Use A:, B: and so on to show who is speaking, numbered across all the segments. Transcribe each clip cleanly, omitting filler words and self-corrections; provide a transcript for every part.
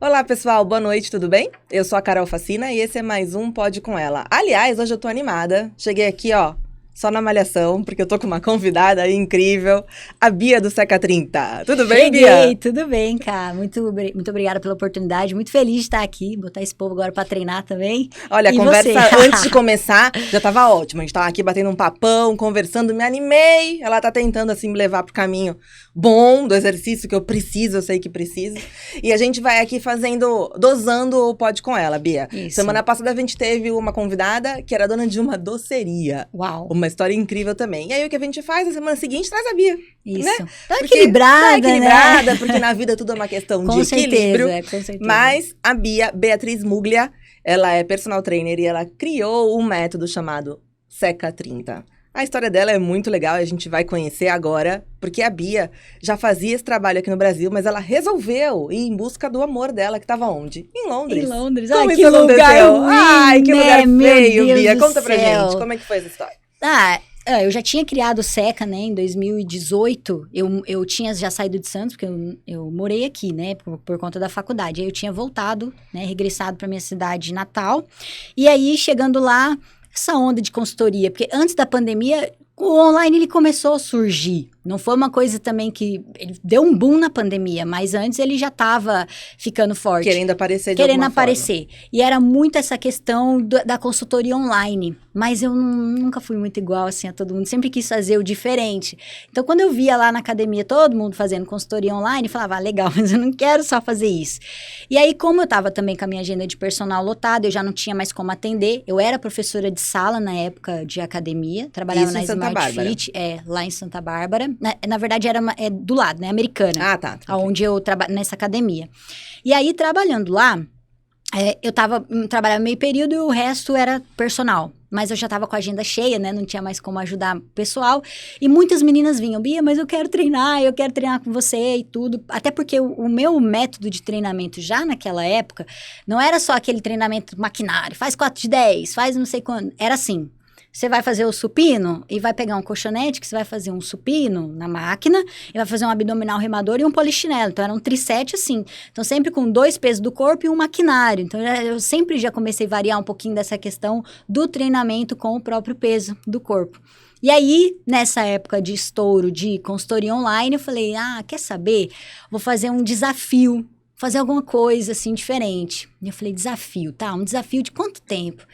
A: Olá, pessoal, boa noite, tudo bem? Eu sou a Carol Facina e esse é mais um Pode Com Ela. Aliás, hoje eu tô animada. Cheguei aqui, ó, só na malhação, porque eu tô com uma convidada aí incrível, a Bia do Seca 30. Tudo bem, Bia?
B: Cheguei, tudo bem, cara. Muito obrigada pela oportunidade. Muito feliz de estar aqui, botar esse povo agora pra treinar também.
A: Olha, a
B: E
A: conversa
B: você?
A: antes de começar já tava ótima. A gente tava aqui batendo um papão, conversando, me animei. Ela tá tentando, assim, me levar pro caminho bom do exercício que eu preciso, eu sei que preciso. E a gente vai aqui dosando o Pode Com Ela, Bia.
B: Isso.
A: Semana passada a gente teve uma convidada que era dona de uma doceria.
B: Uau.
A: Uma história incrível também. E aí o que a gente faz na semana seguinte traz a Bia.
B: Isso.
A: Né?
B: Tá
A: Porque
B: equilibrada,
A: equilibrada,
B: né?
A: porque na vida tudo é uma questão
B: Com
A: de equilíbrio.
B: certeza, com certeza.
A: Mas a Bia, Beatriz Muglia, ela é personal trainer e ela criou um método chamado Seca 30. A história dela é muito legal e a gente vai conhecer agora, porque a Bia já fazia esse trabalho aqui no Brasil, mas ela resolveu ir em busca do amor dela, que estava onde? Em Londres.
B: Em Londres.
A: Como
B: Ai,
A: isso
B: que lugar
A: aconteceu?
B: ruim,
A: Ai, que
B: né?
A: lugar
B: Meu
A: feio,
B: Deus
A: Bia.
B: do
A: Conta pra
B: céu.
A: gente, como é que foi essa história?
B: Eu já tinha criado o Seca, né, em 2018, eu tinha já saído de Santos, porque eu morei aqui, né, por conta da faculdade, aí eu tinha voltado, né, regressado para minha cidade natal, e aí, chegando lá, essa onda de consultoria, porque antes da pandemia, o online ele começou a surgir, não foi uma coisa também que, ele deu um boom na pandemia, mas antes ele já estava ficando forte.
A: Querendo aparecer de
B: Querendo
A: alguma forma.
B: aparecer. E era muito essa questão da consultoria online. Mas eu nunca fui muito igual, assim, a todo mundo. Sempre quis fazer o diferente. Então, quando eu via lá na academia todo mundo fazendo consultoria online, eu falava, legal, mas eu não quero só fazer isso. E aí, como eu estava também com a minha agenda de personal lotada, eu já não tinha mais como atender. Eu era professora de sala na época de academia. Trabalhava
A: Isso
B: na
A: em Santa
B: Smart
A: Bárbara.
B: Fit, lá em Santa Bárbara. Na verdade, é do lado, né? Americana.
A: Ah, tá.
B: Onde eu trabalho, nessa academia. E aí, trabalhando lá, eu trabalhava meio período e o resto era personal. Mas eu já tava com a agenda cheia, né? Não tinha mais como ajudar o pessoal. E muitas meninas vinham, Bia, mas eu quero treinar com você e tudo. Até porque o meu método de treinamento já naquela época, não era só aquele treinamento maquinário. Faz 4 de 10, faz não sei quando. Era assim. Você vai fazer o supino e vai pegar um colchonete, que você vai fazer um supino na máquina, e vai fazer um abdominal remador e um polichinelo. Então, era um tricete assim. Então, sempre com 2 pesos do corpo e um maquinário. Então, eu sempre já comecei a variar um pouquinho dessa questão do treinamento com o próprio peso do corpo. E aí, nessa época de estouro de consultoria online, eu falei, quer saber? Vou fazer um desafio, fazer alguma coisa assim diferente. E eu falei, desafio, tá? Um desafio de quanto tempo?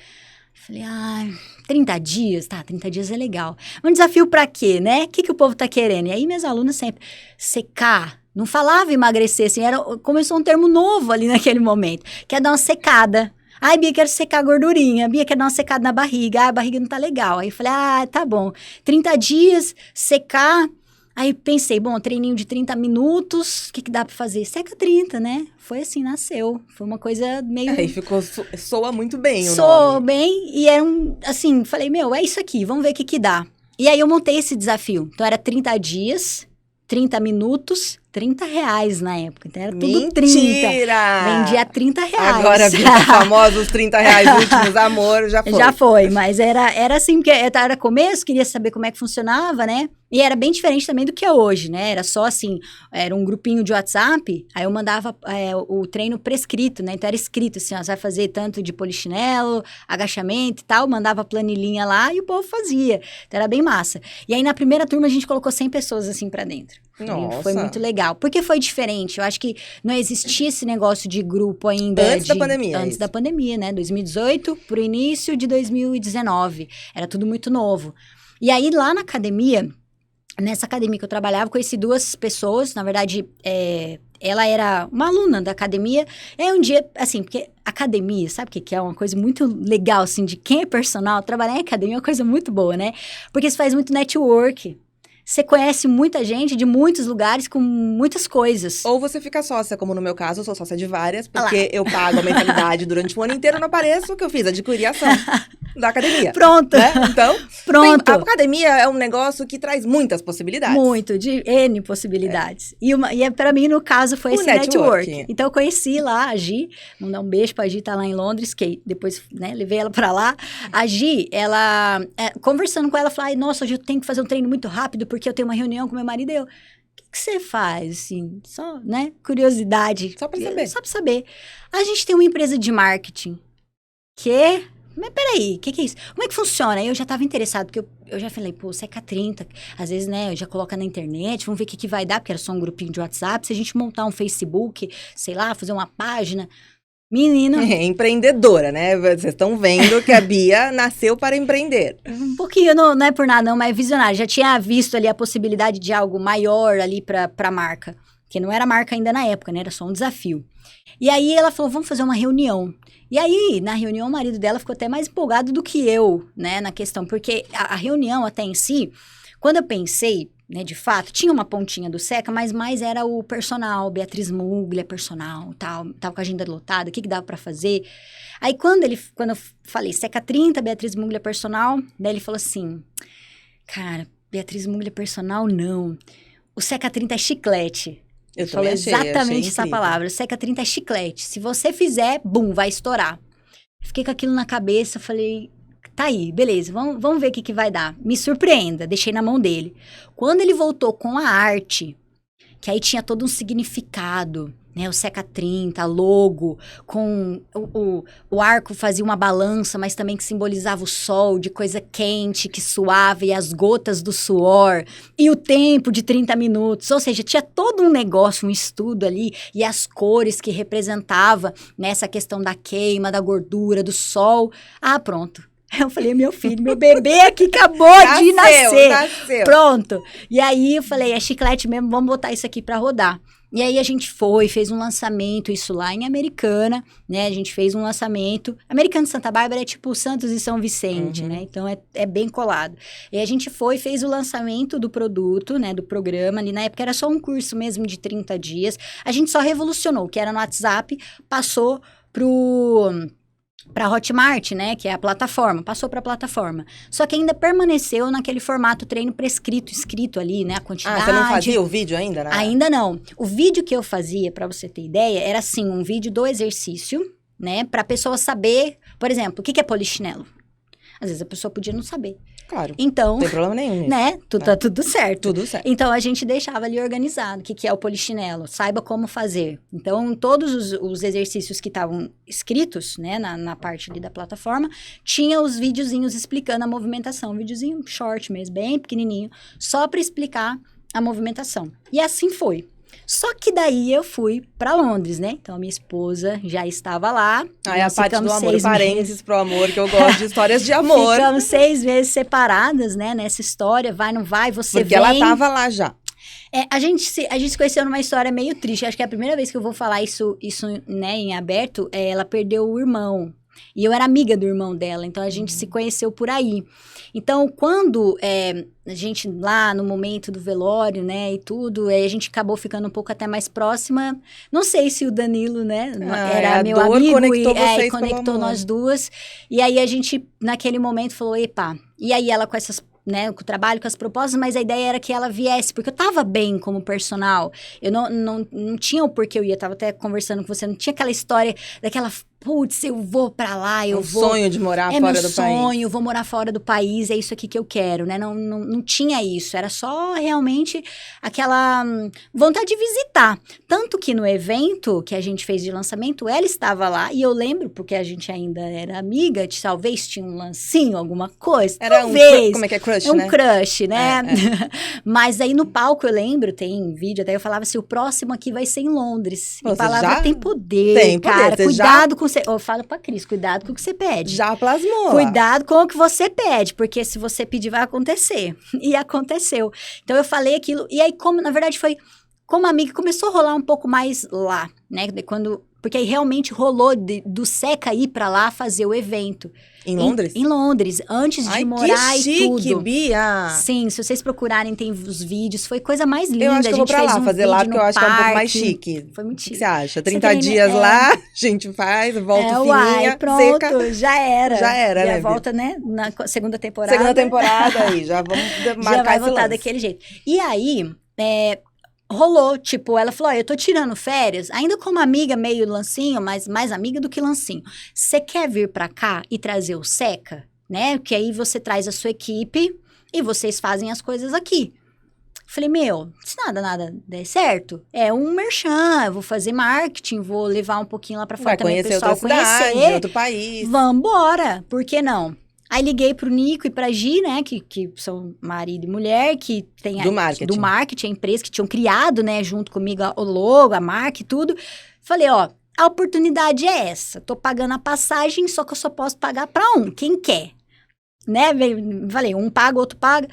B: Falei, 30 dias? Tá, 30 dias é legal. Um desafio pra quê, né? O que o povo tá querendo? E aí, minhas alunas sempre, secar. Não falava emagrecer, assim, começou um termo novo ali naquele momento. Quer dar uma secada. Ai, Bia, quero secar a gordurinha. Bia, quer dar uma secada na barriga. A barriga não tá legal. Aí eu falei, tá bom. 30 dias, secar. Aí pensei, bom, treininho de 30 minutos, o que dá pra fazer? Seca 30, né? Foi assim, nasceu. Foi uma coisa meio...
A: Aí soa muito bem o
B: Soou
A: nome.
B: bem, e era assim, falei, é isso aqui, vamos ver o que dá. E aí eu montei esse desafio. Então era 30 dias, 30 minutos, R$30 na época. Então era tudo 30.
A: Mentira!
B: Vendia R$30.
A: Agora, Bia, famosos R$30 últimos, amor, já foi.
B: Já foi, mas era assim, porque era começo, queria saber como é que funcionava, né? E era bem diferente também do que é hoje, né? Era só assim, era um grupinho de WhatsApp, aí eu mandava o treino prescrito, né? Então era escrito assim, ó, você vai fazer tanto de polichinelo, agachamento e tal, mandava a planilhinha lá e o povo fazia. Então era bem massa. E aí na primeira turma a gente colocou 100 pessoas assim pra dentro.
A: Nossa.
B: Foi muito legal. Porque foi diferente. Eu acho que não existia esse negócio de grupo ainda.
A: Antes da pandemia.
B: Antes da pandemia, né? 2018 pro início de 2019. Era tudo muito novo. E aí, lá na academia, nessa academia que eu trabalhava, conheci 2 pessoas. Na verdade, ela era uma aluna da academia. É um dia, assim, porque academia, sabe o que é? Uma coisa muito legal, assim, de quem é personal. Trabalhar em academia é uma coisa muito boa, né? Porque você faz muito network. Você conhece muita gente de muitos lugares com muitas coisas.
A: Ou você fica sócia, como no meu caso, eu sou sócia de várias, porque eu pago a mensalidade durante o ano inteiro, eu não apareço, o que eu fiz? Adquirir a ação da academia.
B: Pronto.
A: Né? Então,
B: Pronto.
A: A academia é um negócio que traz muitas possibilidades.
B: Muito, de N possibilidades. E para mim, no caso, foi esse network. Então, eu conheci lá a Gi, mandar um beijo pra Gi, tá lá em Londres, que depois, né, levei ela pra lá. A Gi, ela, conversando com ela, falou, nossa, hoje eu tenho que fazer um treino muito rápido, porque eu tenho uma reunião com meu marido, que você faz, assim? Só, né? Curiosidade.
A: Só pra saber.
B: Só pra saber. A gente tem uma empresa de marketing. Quê? Mas peraí, o que é isso? Como é que funciona? Aí eu já tava interessado, porque eu já falei, pô, Seca 30, às vezes, né, eu já coloco na internet, vamos ver o que vai dar, porque era só um grupinho de WhatsApp, se a gente montar um Facebook, sei lá, fazer uma página. Menina.
A: Empreendedora, né? Vocês estão vendo que a Bia nasceu para empreender.
B: Um pouquinho, não é por nada não, mas é visionária. Já tinha visto ali a possibilidade de algo maior ali pra marca. Que não era marca ainda na época, né? Era só um desafio. E aí ela falou, vamos fazer uma reunião. E aí, na reunião, o marido dela ficou até mais empolgado do que eu, né? Na questão, porque a reunião até em si, quando eu pensei, né, de fato, tinha uma pontinha do Seca, mas mais era o personal, Beatriz Muglia, personal, tal, tava com a agenda lotada, o que dava pra fazer. Aí, quando eu falei Seca 30, Beatriz Muglia, personal, daí ele falou assim, cara, Beatriz Muglia, personal, não. O Seca 30 é chiclete.
A: Eu
B: falou
A: achei
B: exatamente essa
A: incrível.
B: palavra. O Seca 30 é chiclete. Se você fizer, bum, vai estourar. Fiquei com aquilo na cabeça, falei, tá aí, beleza, vamos ver o que vai dar. Me surpreenda, deixei na mão dele. Quando ele voltou com a arte, que aí tinha todo um significado, né? O Seca 30, logo, com o arco fazia uma balança, mas também que simbolizava o sol, de coisa quente, que suava, e as gotas do suor, e o tempo de 30 minutos. Ou seja, tinha todo um negócio, um estudo ali, e as cores que representava nessa questão da queima, da gordura, do sol. Ah, pronto. Eu falei, meu filho, meu bebê que acabou de nascer.
A: Nasceu.
B: Pronto. E aí eu falei, é chiclete mesmo, vamos botar isso aqui pra rodar. E aí a gente fez um lançamento, isso lá em Americana, né? A gente fez um lançamento. Americana de Santa Bárbara é tipo Santos e São Vicente, né? Então é bem colado. E a gente fez o lançamento do produto, né? Do programa ali. Na época era só um curso mesmo de 30 dias. A gente só revolucionou, o que era no WhatsApp, passou para Hotmart, né, que é a plataforma, passou para a plataforma. Só que ainda permaneceu naquele formato treino prescrito, escrito ali, né, a quantidade.
A: Ah, você não fazia o vídeo ainda, né?
B: Ainda não. O vídeo que eu fazia, para você ter ideia, era assim, um vídeo do exercício, né, para a pessoa saber, por exemplo, o que é polichinelo. Às vezes a pessoa podia não saber.
A: Claro.
B: Então,
A: não tem problema nenhum nisso.
B: né? Tá tudo certo.
A: Tudo certo.
B: Então, a gente deixava ali organizado. O que é o polichinelo? Saiba como fazer. Então, todos os exercícios que estavam escritos, né? Na parte ali da plataforma, tinha os videozinhos explicando a movimentação. Um videozinho short mesmo, bem pequenininho. Só para explicar a movimentação. E assim foi. Só que daí eu fui pra Londres, né? Então, a minha esposa já estava lá.
A: Ah, é a parte do amor.
B: 6
A: Parênteses
B: meses.
A: pro amor, que eu gosto de histórias de amor.
B: Ficamos 6 meses separadas, né? Nessa história, vai, não vai, você
A: Porque
B: vem.
A: ela tava lá já.
B: A gente se conheceu numa história meio triste. Acho que é a primeira vez que eu vou falar isso né, em aberto. Ela perdeu o irmão. E eu era amiga do irmão dela, então a gente se conheceu por aí. Então, quando a gente, lá no momento do velório, né, e tudo, a gente acabou ficando um pouco até mais próxima. Não sei se o Danilo, né, era meu amigo e conectou nós duas. E aí a gente, naquele momento, falou, epa. E aí ela com essas, né, com o trabalho, com as propostas, mas a ideia era que ela viesse, porque eu tava bem como personal. Eu não tinha o porquê eu ia, tava até conversando com você, não tinha aquela história daquela, putz, eu vou pra lá, eu vou...
A: sonho de morar fora do país.
B: É meu sonho, eu vou morar fora do país, é isso aqui que eu quero, né? Não tinha isso, era só realmente aquela vontade de visitar. Tanto que no evento que a gente fez de lançamento, ela estava lá, e eu lembro, porque a gente ainda era amiga, talvez tinha um lancinho, alguma coisa,
A: era
B: talvez.
A: Como é que é crush,
B: um
A: né?
B: Crush, né? Mas aí no palco, eu lembro, tem vídeo, até eu falava assim, o próximo aqui vai ser em Londres.
A: Você
B: E palavra
A: já...
B: tem poder,
A: tem poder,
B: cara.
A: você
B: Cuidado com... Eu falo pra Cris, cuidado com o que você pede.
A: Já plasmou.
B: Cuidado com o que você pede, porque se você pedir, vai acontecer. E aconteceu. Então, eu falei aquilo. E aí, na verdade, foi como amiga, começou a rolar um pouco mais lá, né? Porque aí realmente rolou do Seca ir pra lá fazer o evento.
A: Em Londres?
B: Em Londres, antes de morar
A: que chique,
B: e tudo.
A: Bia!
B: Sim, se vocês procurarem, tem os vídeos. Foi coisa mais linda.
A: Eu acho que eu vou pra lá fazer lá, porque eu acho que é um pouco mais
B: parque.
A: chique.
B: Foi muito chique.
A: O que você acha? 30 dias lá, a gente faz, volta fininha,
B: pronto,
A: seca.
B: já era.
A: Já era,
B: e
A: né,
B: a volta, né, na segunda temporada.
A: Segunda temporada aí, já vamos marcar
B: já vai
A: esse
B: voltar
A: lance.
B: daquele jeito. E aí, rolou, tipo, ela falou, eu tô tirando férias, ainda como amiga meio lancinho, mas mais amiga do que lancinho. Você quer vir pra cá e trazer o Seca? Né? Que aí você traz a sua equipe e vocês fazem as coisas aqui. Falei, se nada der certo, é um merchan, eu vou fazer marketing, vou levar um pouquinho lá pra fora também, o pessoal conhecer.
A: Outro país.
B: Vambora, por que não? Aí liguei pro Nico e pra Gi, né, que são marido e mulher, que tem
A: do marketing,
B: a empresa, que tinham criado, né, junto comigo o logo, a marca e tudo. Falei, ó, a oportunidade é essa, tô pagando a passagem, só que eu só posso pagar pra quem quer. Né, falei, um paga, outro paga,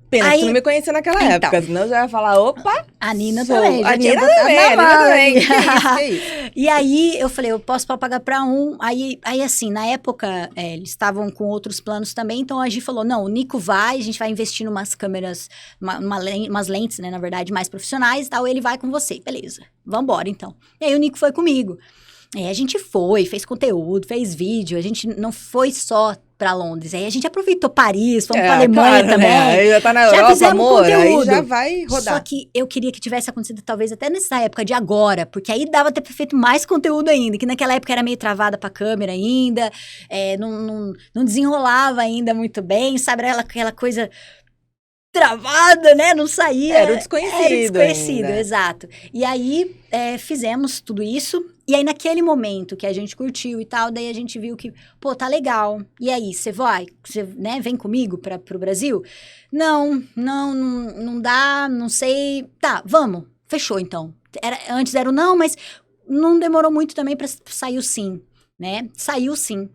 A: Pena que tu não me conhecia naquela época, senão eu já ia falar, opa...
B: A Nina também.
A: A Nina também. Que isso.
B: E aí, eu falei, eu posso pagar pra Aí, assim, na época, eles estavam com outros planos também, então a Gi falou, não, o Nico vai, a gente vai investir em umas câmeras, umas lentes, né, na verdade, mais profissionais e tal, ele vai com você. Beleza, vambora, então. E aí, o Nico foi comigo. A gente fez conteúdo, fez vídeo, a gente não foi só pra Londres, aí a gente aproveitou Paris, fomos pra Alemanha também.
A: Aí já tá na Europa, amor, conteúdo. Aí já vai rodar.
B: Só que eu queria que tivesse acontecido talvez até nessa época de agora, porque aí dava ter feito mais conteúdo ainda, que naquela época era meio travada pra câmera ainda, não desenrolava ainda muito bem, sabe, era aquela coisa... travada, né? Não saía.
A: Era o desconhecido ainda.
B: Exato. E aí, fizemos tudo isso. E aí, naquele momento que a gente curtiu e tal, daí a gente viu que, pô, tá legal. E aí, você vai? Você, né, vem comigo pro Brasil? Não dá, não sei. Tá, vamos. Fechou, então. Antes era o não, mas não demorou muito também pra sair o sim, né? Saiu sim.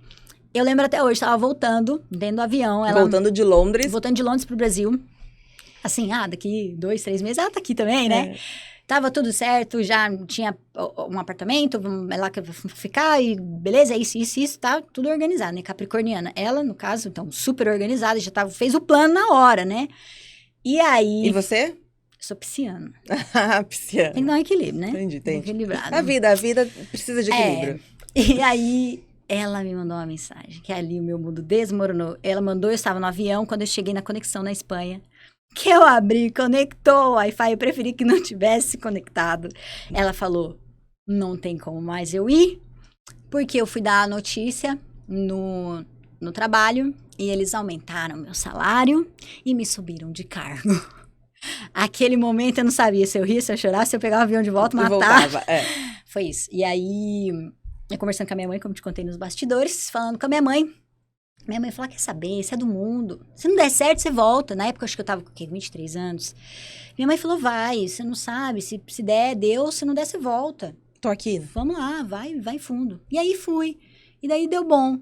B: Eu lembro até hoje, tava voltando dentro do avião.
A: Voltando de Londres.
B: Voltando de Londres pro Brasil. Assim, daqui 2, 3 meses, ela tá aqui também, né? Tava tudo certo, já tinha um apartamento, lá que eu vou ficar, e beleza, isso, tá tudo organizado, né? Capricorniana. Ela, no caso, então, super organizada, já fez o plano na hora, né? E aí...
A: E você?
B: Sou pisciana.
A: Pisciana.
B: Tem que dar um equilíbrio, né?
A: Entendi.
B: Equilibrado.
A: A vida precisa de equilíbrio.
B: E aí... Ela me mandou uma mensagem, que ali o meu mundo desmoronou. Ela mandou, eu estava no avião, quando eu cheguei na conexão na Espanha, que eu abri, conectou o Wi-Fi, eu preferi que não tivesse conectado. Ela falou, não tem como mais eu ir, porque eu fui dar a notícia no trabalho, e eles aumentaram meu salário e me subiram de cargo. Aquele momento eu não sabia se eu ria, se eu chorava, se eu pegava o avião de volta, matar.
A: Voltava,
B: Foi isso. E aí... Eu conversando com a minha mãe, como te contei nos bastidores, falando com a minha mãe. Minha mãe falou, quer saber, isso é do mundo. Se não der certo, você volta. Na época, acho que eu tava com 23 anos. Minha mãe falou, vai, você não sabe, se der, deu, se não der, você volta.
A: Tô aqui.
B: Vamos lá, vai fundo. E aí fui. E daí deu bom.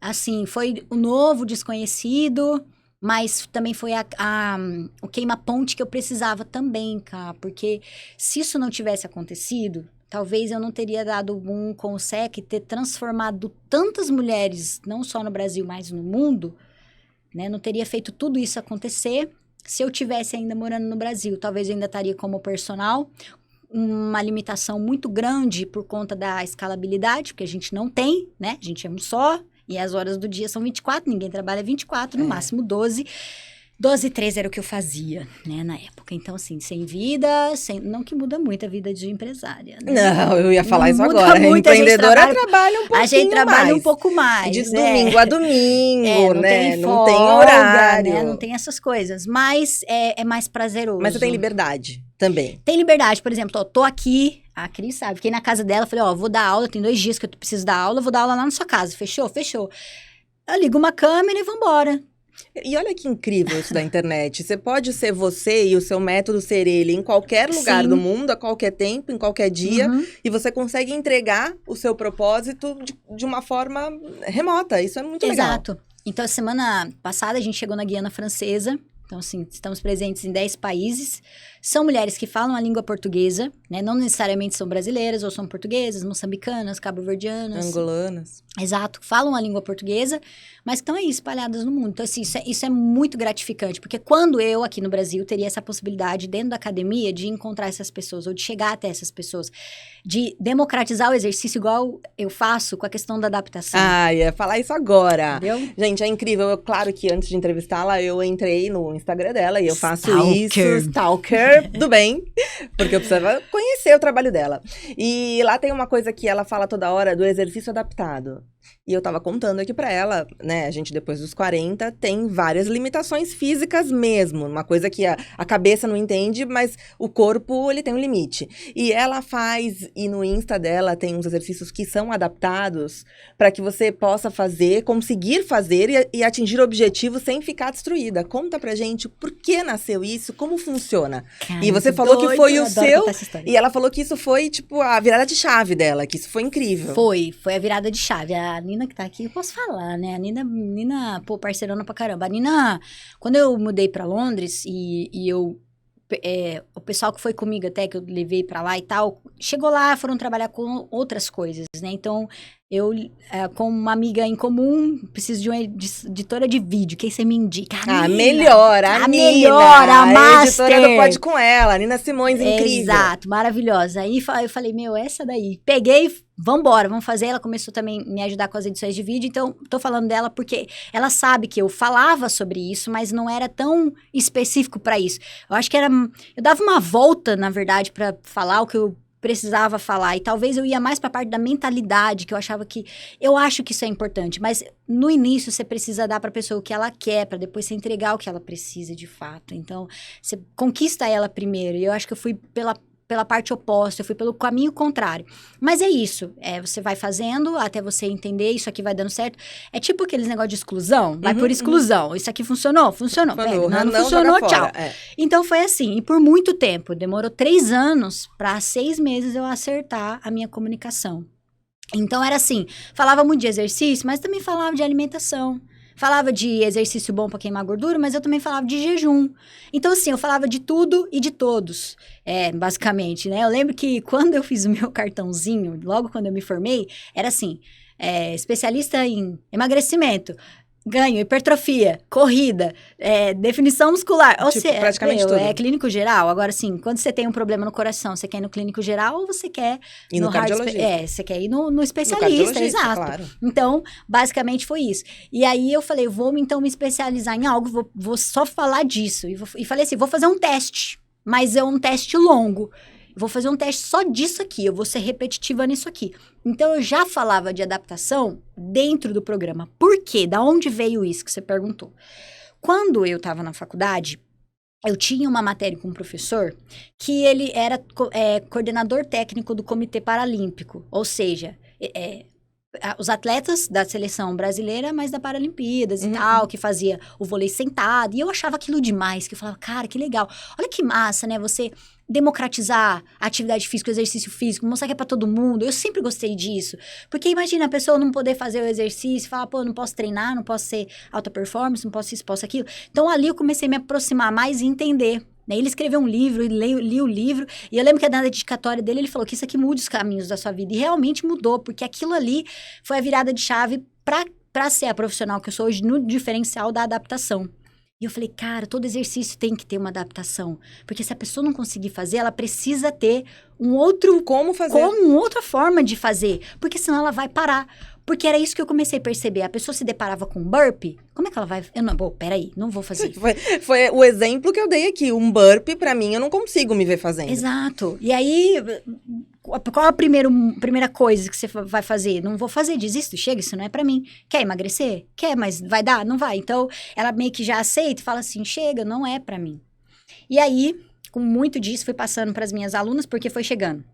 B: Assim, foi o novo, desconhecido, mas também foi o queima-ponte que eu precisava também, cara. Porque se isso não tivesse acontecido... Talvez eu não teria dado o boom com o SEC, ter transformado tantas mulheres, não só no Brasil, mas no mundo, né? Não teria feito tudo isso acontecer se eu tivesse ainda morando no Brasil. Talvez eu ainda estaria como personal, uma limitação muito grande por conta da escalabilidade, porque a gente não tem, né? A gente é um só, e as horas do dia são 24, ninguém trabalha 24, no máximo 12. 12 e 13 era o que eu fazia, né, na época. Então, assim, sem vida, não que muda muito a vida de empresária, né?
A: Não, eu ia falar isso agora. Muito, empreendedora trabalha um pouquinho mais.
B: A gente trabalha um pouco mais,
A: de domingo a domingo,
B: não
A: né?
B: Tem
A: não
B: folga,
A: tem horário.
B: Né? Não tem essas coisas. Mas é mais prazeroso.
A: Mas você tem liberdade também.
B: Tem liberdade. Por exemplo, tô aqui, a Cris sabe, fiquei na casa dela, falei, vou dar aula, tem 2 dias que eu preciso dar aula, vou dar aula lá na sua casa. Fechou? Fechou. Eu ligo uma câmera e vambora.
A: E olha que incrível isso da internet. Você pode ser você e o seu método ser ele em qualquer lugar do mundo, a qualquer tempo, em qualquer dia. E você consegue entregar o seu propósito de uma forma remota. Isso é muito legal.
B: Exato. Então, a semana passada, a gente chegou na Guiana Francesa. Então, assim, estamos presentes em 10 países. São mulheres que falam a língua portuguesa, né? Não necessariamente são brasileiras, ou são portuguesas, moçambicanas, cabo-verdianas.
A: Angolanas.
B: Exato, falam a língua portuguesa, mas que estão aí espalhadas no mundo. Então, assim, isso é muito gratificante, porque quando eu, aqui no Brasil, teria essa possibilidade, dentro da academia, de encontrar essas pessoas, ou de chegar até essas pessoas, de democratizar o exercício igual eu faço com a questão da adaptação.
A: Ia falar isso agora.
B: Entendeu?
A: Gente, é incrível. Claro que antes de entrevistá-la, eu entrei no Instagram dela e eu faço isso. Stalker. Do bem, porque eu precisava conhecer o trabalho dela. E lá tem uma coisa que ela fala toda hora do exercício adaptado. E eu tava contando aqui pra ela, né, a gente depois dos 40 tem várias limitações físicas mesmo, uma coisa que a cabeça não entende, mas o corpo, ele tem um limite. E ela faz, e no Insta dela tem uns exercícios que são adaptados para que você possa fazer, conseguir fazer e atingir objetivos sem ficar destruída. Conta pra gente por que nasceu isso, como funciona.
B: Cara,
A: E você
B: que
A: falou
B: doido,
A: que foi
B: eu
A: o
B: adoro
A: seu,
B: contar essa história.
A: e ela falou que isso foi, tipo, a virada de chave dela, que isso foi incrível.
B: Foi a virada de chave. A Nina que tá aqui, eu posso falar, né? A Nina, pô, parceirona pra caramba. A Nina, quando eu mudei pra Londres e eu... o pessoal que foi comigo até, que eu levei pra lá e tal, chegou lá, foram trabalhar com outras coisas, né? Então, eu, com uma amiga em comum, preciso de uma editora de vídeo. Quem você me indica? A Nina.
A: Melhor, a Nina.
B: Melhor, a master.
A: Editora do Pode Com Ela, a Nina Simões, incrível.
B: Exato, maravilhosa. Aí eu falei, essa daí. Peguei, vambora, vamos fazer. Ela começou também a me ajudar com as edições de vídeo, então tô falando dela porque ela sabe que eu falava sobre isso, mas não era tão específico pra isso. Eu acho que eu dava uma volta, na verdade, pra falar o que eu precisava falar, e talvez eu ia mais pra parte da mentalidade, que eu acho que isso é importante, mas no início você precisa dar pra pessoa o que ela quer, pra depois você entregar o que ela precisa de fato. Então, você conquista ela primeiro, e eu acho que eu fui pela parte oposta, eu fui pelo caminho contrário. Mas é isso, você vai fazendo até você entender, isso aqui vai dando certo. É tipo aqueles negócios de exclusão, vai por exclusão. Isso aqui funcionou? Funcionou. Não funcionou, tchau. Então foi assim, e por muito tempo, demorou 3 anos para 6 meses eu acertar a minha comunicação. Então era assim, falava muito de exercício, mas também falava de alimentação. Falava de exercício bom para queimar gordura, mas eu também falava de jejum. Então, assim, eu falava de tudo e de todos, basicamente, né? Eu lembro que quando eu fiz o meu cartãozinho, logo quando eu me formei, era assim, especialista em emagrecimento, ganho, hipertrofia, corrida, definição muscular. Ou seja,
A: praticamente tudo.
B: É clínico geral. Agora, assim, quando você tem um problema no coração, você quer ir no clínico geral ou você quer
A: ir no cardiologista?
B: Você quer ir no especialista, exato.
A: Claro.
B: Então, basicamente foi isso. E aí eu falei, vou então me especializar em algo, vou só falar disso. E falei assim, vou fazer um teste, mas é um teste longo. Vou fazer um teste só disso aqui, eu vou ser repetitiva nisso aqui. Então, eu já falava de adaptação dentro do programa. Por quê? Da onde veio isso que você perguntou? Quando eu estava na faculdade, eu tinha uma matéria com um professor que ele era coordenador técnico do Comitê Paralímpico. Ou seja, os atletas da seleção brasileira, mas da Paralimpíadas e tal, que fazia o vôlei sentado. E eu achava aquilo demais, que eu falava, cara, que legal. Olha que massa, né? Você democratizar a atividade física, o exercício físico, mostrar que é pra todo mundo. Eu sempre gostei disso. Porque imagina a pessoa não poder fazer o exercício, falar, pô, não posso treinar, não posso ser alta performance, não posso isso, posso aquilo. Então, ali eu comecei a me aproximar mais e entender. Ele escreveu um livro, li o livro, e eu lembro que na dedicatória dele, ele falou que isso aqui muda os caminhos da sua vida. E realmente mudou, porque aquilo ali foi a virada de chave pra ser a profissional que eu sou hoje no diferencial da adaptação. E eu falei, cara, todo exercício tem que ter uma adaptação. Porque se a pessoa não conseguir fazer, ela precisa ter outra forma de fazer. Porque senão ela vai parar. Porque era isso que eu comecei a perceber. A pessoa se deparava com burpee, como é que ela vai... peraí, não vou fazer.
A: Foi o exemplo que eu dei aqui. Um burpee, pra mim, eu não consigo me ver fazendo.
B: Exato. E aí, qual a primeira coisa que você vai fazer? Não vou fazer, desisto, chega, isso não é pra mim. Quer emagrecer? Quer, mas vai dar? Não vai. Então, ela meio que já aceita e fala assim, chega, não é pra mim. E aí, com muito disso, fui passando pras minhas alunas, porque foi chegando.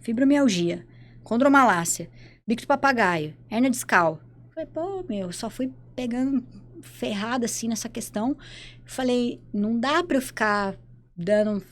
B: Fibromialgia, condromalácia, bico de papagaio, hérnia discal. Falei, pô, só fui pegando ferrada assim nessa questão. Falei, não dá pra eu ficar dando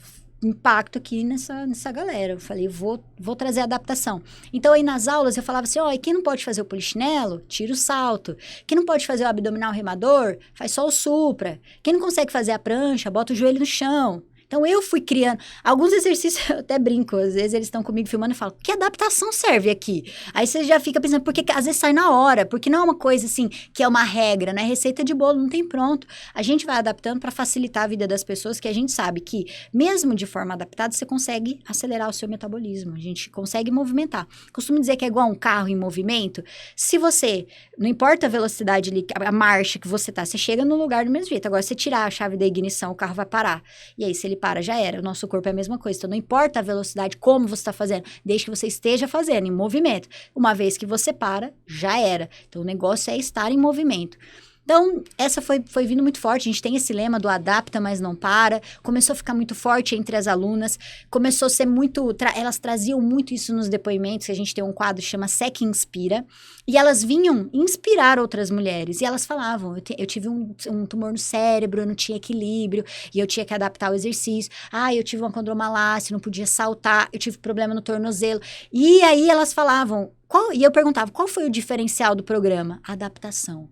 B: impacto aqui nessa galera. Eu falei, vou trazer adaptação. Então, aí nas aulas eu falava assim, e quem não pode fazer o polichinelo, tira o salto. Quem não pode fazer o abdominal remador, faz só o supra. Quem não consegue fazer a prancha, bota o joelho no chão. Então, eu fui criando... Alguns exercícios, eu até brinco, às vezes eles estão comigo filmando e falam, que adaptação serve aqui? Aí você já fica pensando, porque às vezes sai na hora, porque não é uma coisa assim, que é uma regra, né? Receita de bolo, não tem pronto. A gente vai adaptando para facilitar a vida das pessoas, que a gente sabe que, mesmo de forma adaptada, você consegue acelerar o seu metabolismo, a gente consegue movimentar. Costumo dizer que é igual um carro em movimento. Se você, não importa a velocidade ali, a marcha que você tá, você chega no lugar do mesmo jeito. Agora, se você tirar a chave da ignição, o carro vai parar. E aí, se ele para, já era. O nosso corpo é a mesma coisa. Então, não importa a velocidade, como você está fazendo, desde que você esteja fazendo, em movimento. Uma vez que você para, já era. Então, o negócio é estar em movimento. Então, essa foi vindo muito forte. A gente tem esse lema do adapta, mas não para. Começou a ficar muito forte entre as alunas. Começou a ser muito... Elas traziam muito isso nos depoimentos, que a gente tem um quadro que chama SEC Inspira. E elas vinham inspirar outras mulheres. E elas falavam, eu tive um tumor no cérebro, eu não tinha equilíbrio, e eu tinha que adaptar o exercício. Eu tive uma condromalácia, não podia saltar, eu tive problema no tornozelo. E aí elas falavam... E eu perguntava, qual foi o diferencial do programa? Adaptação.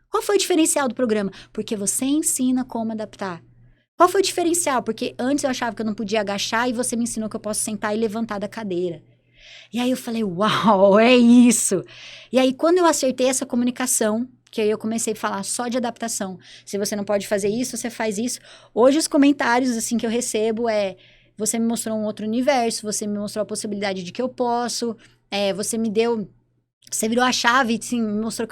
B: Qual foi o diferencial do programa? Porque você ensina como adaptar. Qual foi o diferencial? Porque antes eu achava que eu não podia agachar e você me ensinou que eu posso sentar e levantar da cadeira. E aí eu falei, uau, é isso. E aí quando eu acertei essa comunicação, que aí eu comecei a falar só de adaptação. Se você não pode fazer isso, você faz isso. Hoje os comentários assim que eu recebo você me mostrou um outro universo, você me mostrou a possibilidade de que eu posso, você virou a chave, assim, me mostrou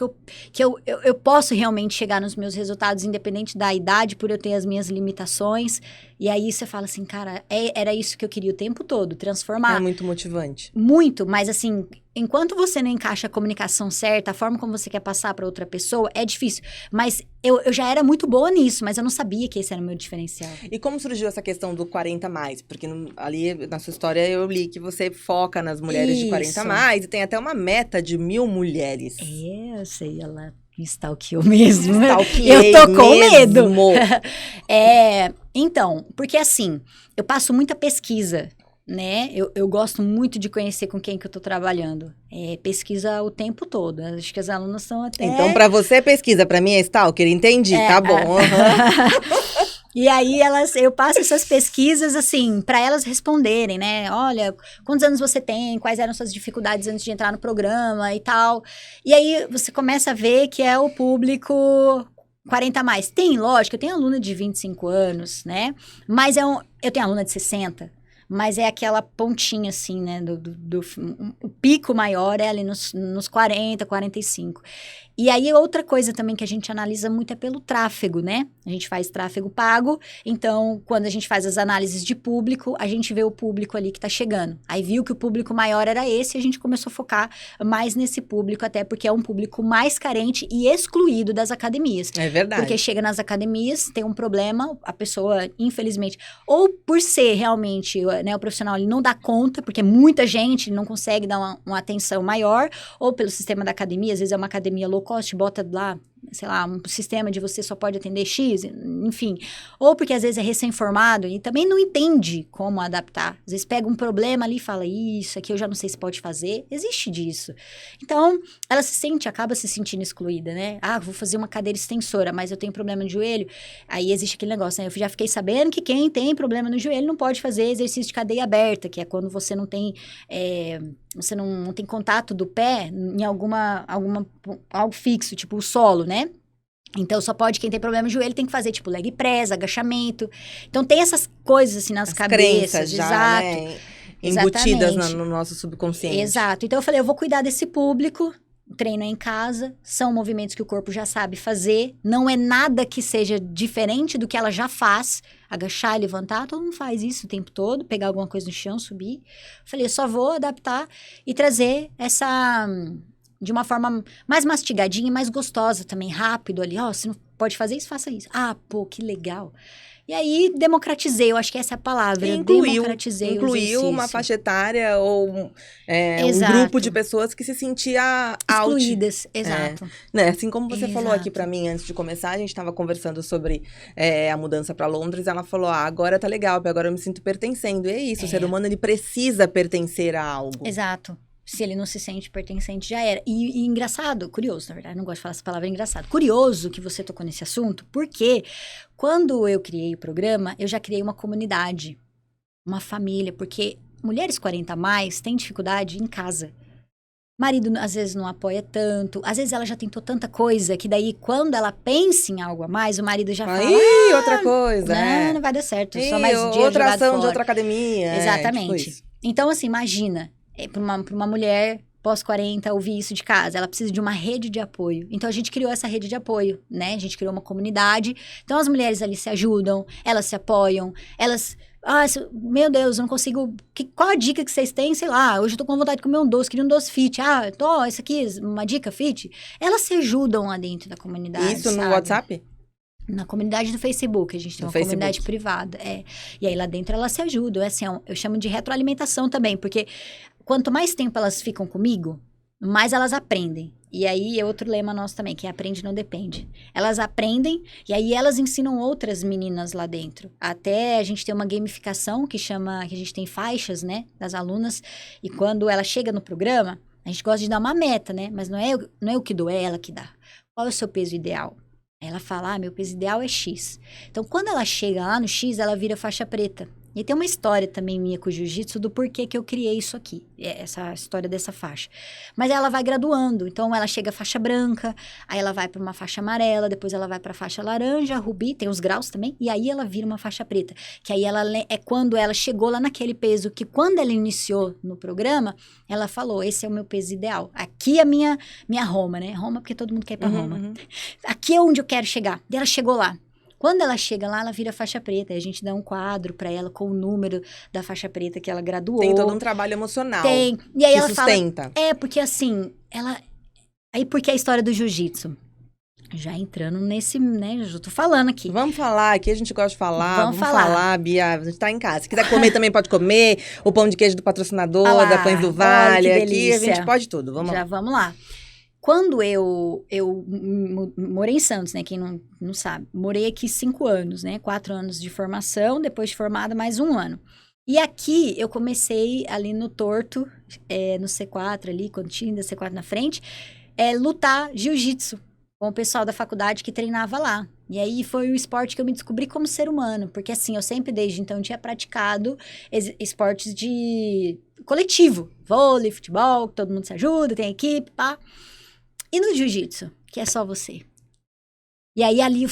B: que eu posso realmente chegar nos meus resultados, independente da idade, por eu ter as minhas limitações. E aí você fala assim, cara, era isso que eu queria o tempo todo, transformar.
A: É muito motivante.
B: Muito, mas assim, enquanto você não encaixa a comunicação certa, a forma como você quer passar para outra pessoa, é difícil. Mas eu já era muito boa nisso, mas eu não sabia que esse era o meu diferencial.
A: E como surgiu essa questão do 40 mais? Porque ali na sua história eu li que você foca nas mulheres de 40 mais e tem até uma meta de 1.000 mulheres.
B: Eu sei, ela me stalkeou mesmo.
A: Stalkeei
B: eu tô com
A: mesmo.
B: medo. Então, porque assim, eu passo muita pesquisa, né? Eu gosto muito de conhecer com quem que eu tô trabalhando. Pesquisa o tempo todo. Acho que as alunas são até...
A: Então, pra você é pesquisa, pra mim é stalker, entendi, tá bom.
B: E aí, eu passo essas pesquisas, assim, para elas responderem, né? Olha, quantos anos você tem? Quais eram suas dificuldades antes de entrar no programa e tal. E aí, você começa a ver que é o público 40 mais. Tem, lógico, eu tenho aluna de 25 anos, né? Mas eu tenho aluna de 60. Mas é aquela pontinha, assim, né? O pico maior é ali nos 40, 45. E aí, outra coisa também que a gente analisa muito é pelo tráfego, né? A gente faz tráfego pago, então, quando a gente faz as análises de público, a gente vê o público ali que tá chegando. Aí viu que o público maior era esse e a gente começou a focar mais nesse público, até porque é um público mais carente e excluído das academias.
A: É verdade.
B: Porque chega nas academias, tem um problema, a pessoa, infelizmente, ou por ser realmente, né, o profissional ele não dá conta, porque muita gente não consegue dar uma atenção maior, ou pelo sistema da academia, às vezes é uma academia low cost, bota lá, sei lá, um sistema de você só pode atender X, enfim. Ou porque às vezes é recém-formado e também não entende como adaptar. Às vezes pega um problema ali e fala, isso aqui eu já não sei se pode fazer. Existe disso. Então, ela acaba se sentindo excluída, né? Vou fazer uma cadeira extensora, mas eu tenho problema no joelho. Aí existe aquele negócio, né? Eu já fiquei sabendo que quem tem problema no joelho não pode fazer exercício de cadeia aberta, que é quando você não tem... você não tem contato do pé em algo fixo, tipo o solo, né? Então, só pode, quem tem problema no joelho tem que fazer, tipo, leg press, agachamento. Então, tem essas coisas, assim, nas cabeças.
A: Crenças já,
B: exato.
A: né? Embutidas no nosso subconsciente.
B: Exato. Então, eu falei, eu vou cuidar desse público, treino em casa, são movimentos que o corpo já sabe fazer, não é nada que seja diferente do que ela já faz, agachar, levantar, todo mundo faz isso o tempo todo, pegar alguma coisa no chão, subir. Falei, eu só vou adaptar e trazer essa... de uma forma mais mastigadinha e mais gostosa também, rápido ali. Você não pode fazer isso, faça isso. Pô, que legal. E aí, democratizei, eu acho que essa é a palavra.
A: Incluiu uma faixa etária ou um grupo de pessoas que se sentia
B: excluídas, exato.
A: Né? Assim como você falou aqui pra mim antes de começar, a gente tava conversando sobre a mudança pra Londres, ela falou, agora tá legal, porque agora eu me sinto pertencendo. E é isso, o ser humano, ele precisa pertencer a algo.
B: Exato. Se ele não se sente pertencente, já era. E engraçado, curioso, na verdade, não gosto de falar essa palavra engraçado. Curioso que você tocou nesse assunto, porque quando eu criei o programa, eu já criei uma comunidade, uma família, porque mulheres 40 a mais têm dificuldade em casa. Marido, às vezes, não apoia tanto. Às vezes, ela já tentou tanta coisa que daí, quando ela pensa em algo a mais, o marido já fala...
A: outra coisa,
B: não vai dar certo. Só mais um dia
A: outra ação
B: fora.
A: de outra academia.
B: Exatamente.
A: Tipo
B: então, assim, imagina... Para uma mulher pós-40, ouvir isso de casa. Ela precisa de uma rede de apoio. Então, a gente criou essa rede de apoio, né? A gente criou uma comunidade. Então, as mulheres ali se ajudam, elas se apoiam, elas... meu Deus, eu não consigo... Qual a dica que vocês têm? Sei lá, hoje eu tô com vontade de comer um doce, queria um doce fit. Essa aqui, uma dica fit. Elas se ajudam lá dentro da comunidade,
A: Isso
B: sabe?
A: no WhatsApp?
B: Na comunidade do Facebook, a gente tem uma comunidade privada, E aí lá dentro elas se ajudam, assim, eu chamo de retroalimentação também, porque quanto mais tempo elas ficam comigo, mais elas aprendem. E aí é outro lema nosso também, que é aprende não depende. Elas aprendem e aí elas ensinam outras meninas lá dentro. Até a gente tem uma gamificação que a gente tem faixas, né, das alunas, e quando ela chega no programa, a gente gosta de dar uma meta, né, mas não é eu que dou, é ela que dá. Qual é o seu peso ideal? Ela fala, meu peso ideal é X. Então, quando ela chega lá no X, ela vira faixa preta. E tem uma história também minha com o jiu-jitsu do porquê que eu criei isso aqui, essa história dessa faixa. Mas ela vai graduando, então ela chega faixa branca, aí ela vai para uma faixa amarela, depois ela vai para faixa laranja, rubi, tem os graus também, e aí ela vira uma faixa preta. Que aí ela é quando ela chegou lá naquele peso que quando ela iniciou no programa, ela falou, esse é o meu peso ideal. Aqui é a minha Roma, né? Roma porque todo mundo quer ir pra Roma. Aqui é onde eu quero chegar. E ela chegou lá. Quando ela chega lá, ela vira faixa preta. E a gente dá um quadro pra ela com o número da faixa preta que ela graduou.
A: Tem todo um trabalho emocional.
B: Tem. E aí
A: que
B: ela
A: sustenta.
B: fala... porque assim, Aí porque a história do jiu-jitsu. Já entrando nesse, né? Eu já tô falando aqui.
A: Vamos falar, aqui a gente gosta de falar.
B: Vamos falar,
A: Bia. A gente tá em casa. Se quiser comer também pode comer. O pão de queijo do patrocinador,
B: Ah lá,
A: da Pães do Vale.
B: olha que
A: Aqui a
B: delícia.
A: gente pode tudo. Vamos
B: Já
A: lá.
B: vamos lá. Quando eu morei em Santos, né? Quem não sabe. Morei aqui 5 anos, né? 4 anos de formação, depois de formada, mais 1 ano. E aqui eu comecei ali no Torto, no C4 ali, quando tinha ainda C4 na frente, lutar jiu-jitsu com o pessoal da faculdade que treinava lá. E aí foi o esporte que eu me descobri como ser humano, porque assim, eu sempre desde então tinha praticado esportes de coletivo, vôlei, futebol, que todo mundo se ajuda, tem equipe, pá. E no jiu-jitsu, que é só você. E aí ali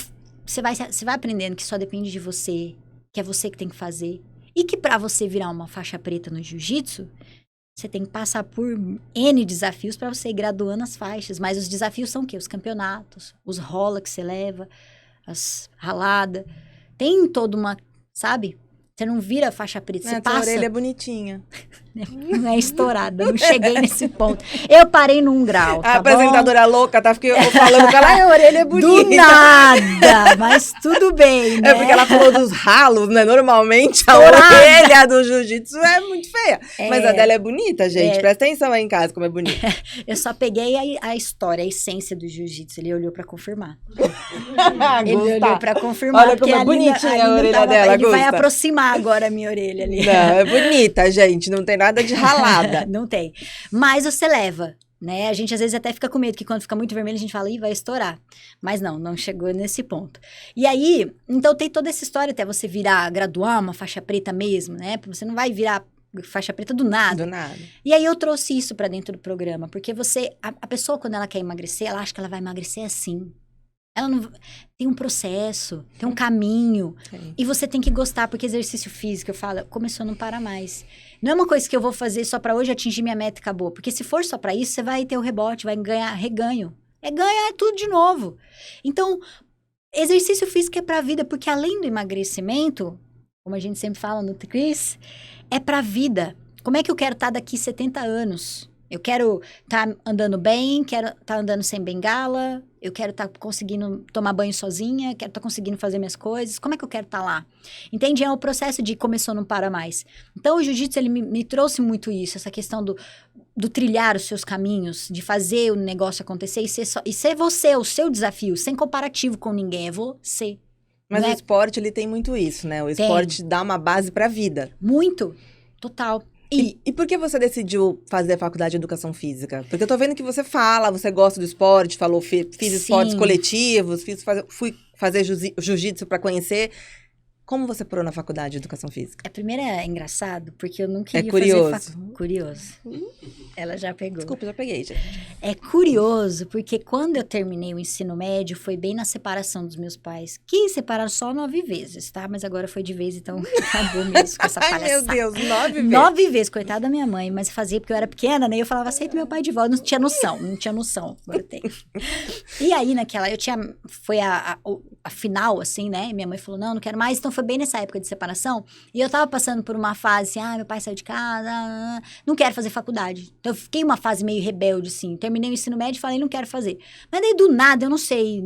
B: você vai aprendendo que só depende de você, que é você que tem que fazer. E que pra você virar uma faixa preta no jiu-jitsu, você tem que passar por N desafios pra você ir graduando as faixas. Mas os desafios são o quê? Os campeonatos, os rola que você leva, as raladas. Tem toda uma, sabe? Você não vira faixa preta, você passa...
A: A orelha é bonitinha.
B: Não é estourada, não cheguei nesse ponto. Eu parei num grau, tá
A: A apresentadora louca, tá? Porque eu falando que ela, a orelha é bonita.
B: Do nada, mas tudo bem, né?
A: É porque ela falou dos ralos, né? Normalmente a
B: Estourada.
A: orelha do jiu-jitsu é muito feia. Mas a dela é bonita, gente. Presta atenção aí em casa como é bonita.
B: Eu só peguei a história, a essência do jiu-jitsu. Ele olhou pra confirmar. Ele olhou pra confirmar.
A: Olha como é bonitinha a orelha dela,
B: Ele vai
A: Gusta.
B: aproximar agora a minha orelha ali.
A: Não, é bonita, gente. Não tem nada de ralada.
B: Não tem. Mas você leva, né? A gente às vezes até fica com medo, que quando fica muito vermelho a gente fala, ih, vai estourar. Mas não chegou nesse ponto. E aí, então tem toda essa história até você virar, graduar uma faixa preta mesmo, né? Você não vai virar faixa preta do nada.
A: Do nada.
B: E aí eu trouxe isso pra dentro do programa, porque a pessoa quando ela quer emagrecer, ela acha que ela vai emagrecer assim. Ela não... Tem um processo, tem um caminho.
A: Sim.
B: E você tem que gostar, porque exercício físico, eu falo, começou, não para mais. Não é uma coisa que eu vou fazer só pra hoje atingir minha meta e acabou. Porque se for só pra isso, você vai ter o rebote, vai ganhar reganho. Ganhar tudo de novo. Então, exercício físico é pra vida, porque além do emagrecimento, como a gente sempre fala no Cris, é pra vida. Como é que eu quero estar daqui 70 anos? Eu quero estar andando bem, quero estar andando sem bengala, eu quero estar conseguindo tomar banho sozinha, quero estar conseguindo fazer minhas coisas. Como é que eu quero estar lá? Entende? É o processo de começou, não para mais. Então, o jiu-jitsu, ele me trouxe muito isso, essa questão do trilhar os seus caminhos, de fazer o negócio acontecer e ser você, o seu desafio, sem comparativo com ninguém, é você.
A: Mas
B: Não
A: o
B: é-
A: esporte, ele tem muito isso, né? O esporte dá uma base pra vida.
B: Muito, total.
A: E por que você decidiu fazer a faculdade de educação física? Porque eu tô vendo que você fala, você gosta do esporte, falou, fiz esportes
B: Sim.
A: coletivos, fui fazer jiu-jitsu pra conhecer. Como você parou na faculdade de Educação Física?
B: Primeiro é engraçado, porque eu não queria
A: curioso.
B: fazer curioso. Ela já pegou.
A: Desculpa, já peguei, gente.
B: É curioso, porque quando eu terminei o ensino médio, foi bem na separação dos meus pais. Que separaram só 9 vezes, tá? Mas agora foi de vez, então acabou mesmo com essa palhaçada.
A: Ai, meu Deus, 9 vezes.
B: 9 vezes, coitada da minha mãe. Mas fazia porque eu era pequena, né? Eu falava, aceita meu pai de volta. Não tinha noção. Agora eu tenho. E aí, foi a final, assim, né? E minha mãe falou, não quero mais. Então, foi bem nessa época de separação. E eu tava passando por uma fase assim, meu pai saiu de casa, não quero fazer faculdade. Então, eu fiquei uma fase meio rebelde, assim. Terminei o ensino médio e falei, não quero fazer. Mas daí, do nada, eu não sei.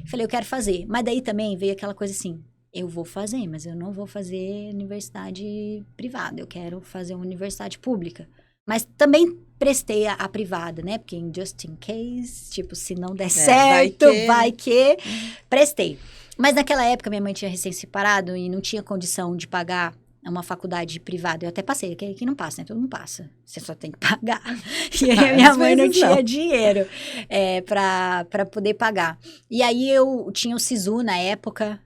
B: Falei, eu quero fazer. Mas daí também veio aquela coisa assim, eu vou fazer, mas eu não vou fazer universidade privada. Eu quero fazer uma universidade pública. Mas também prestei a privada, né? Porque just in case, tipo, se não der certo, vai que... Prestei. Mas naquela época, minha mãe tinha recém separado e não tinha condição de pagar uma faculdade privada. Eu até passei, que não passa, né? Todo mundo passa. Você só tem que pagar. E aí, minha mãe não tinha dinheiro pra poder pagar. E aí, eu tinha o SISU na época...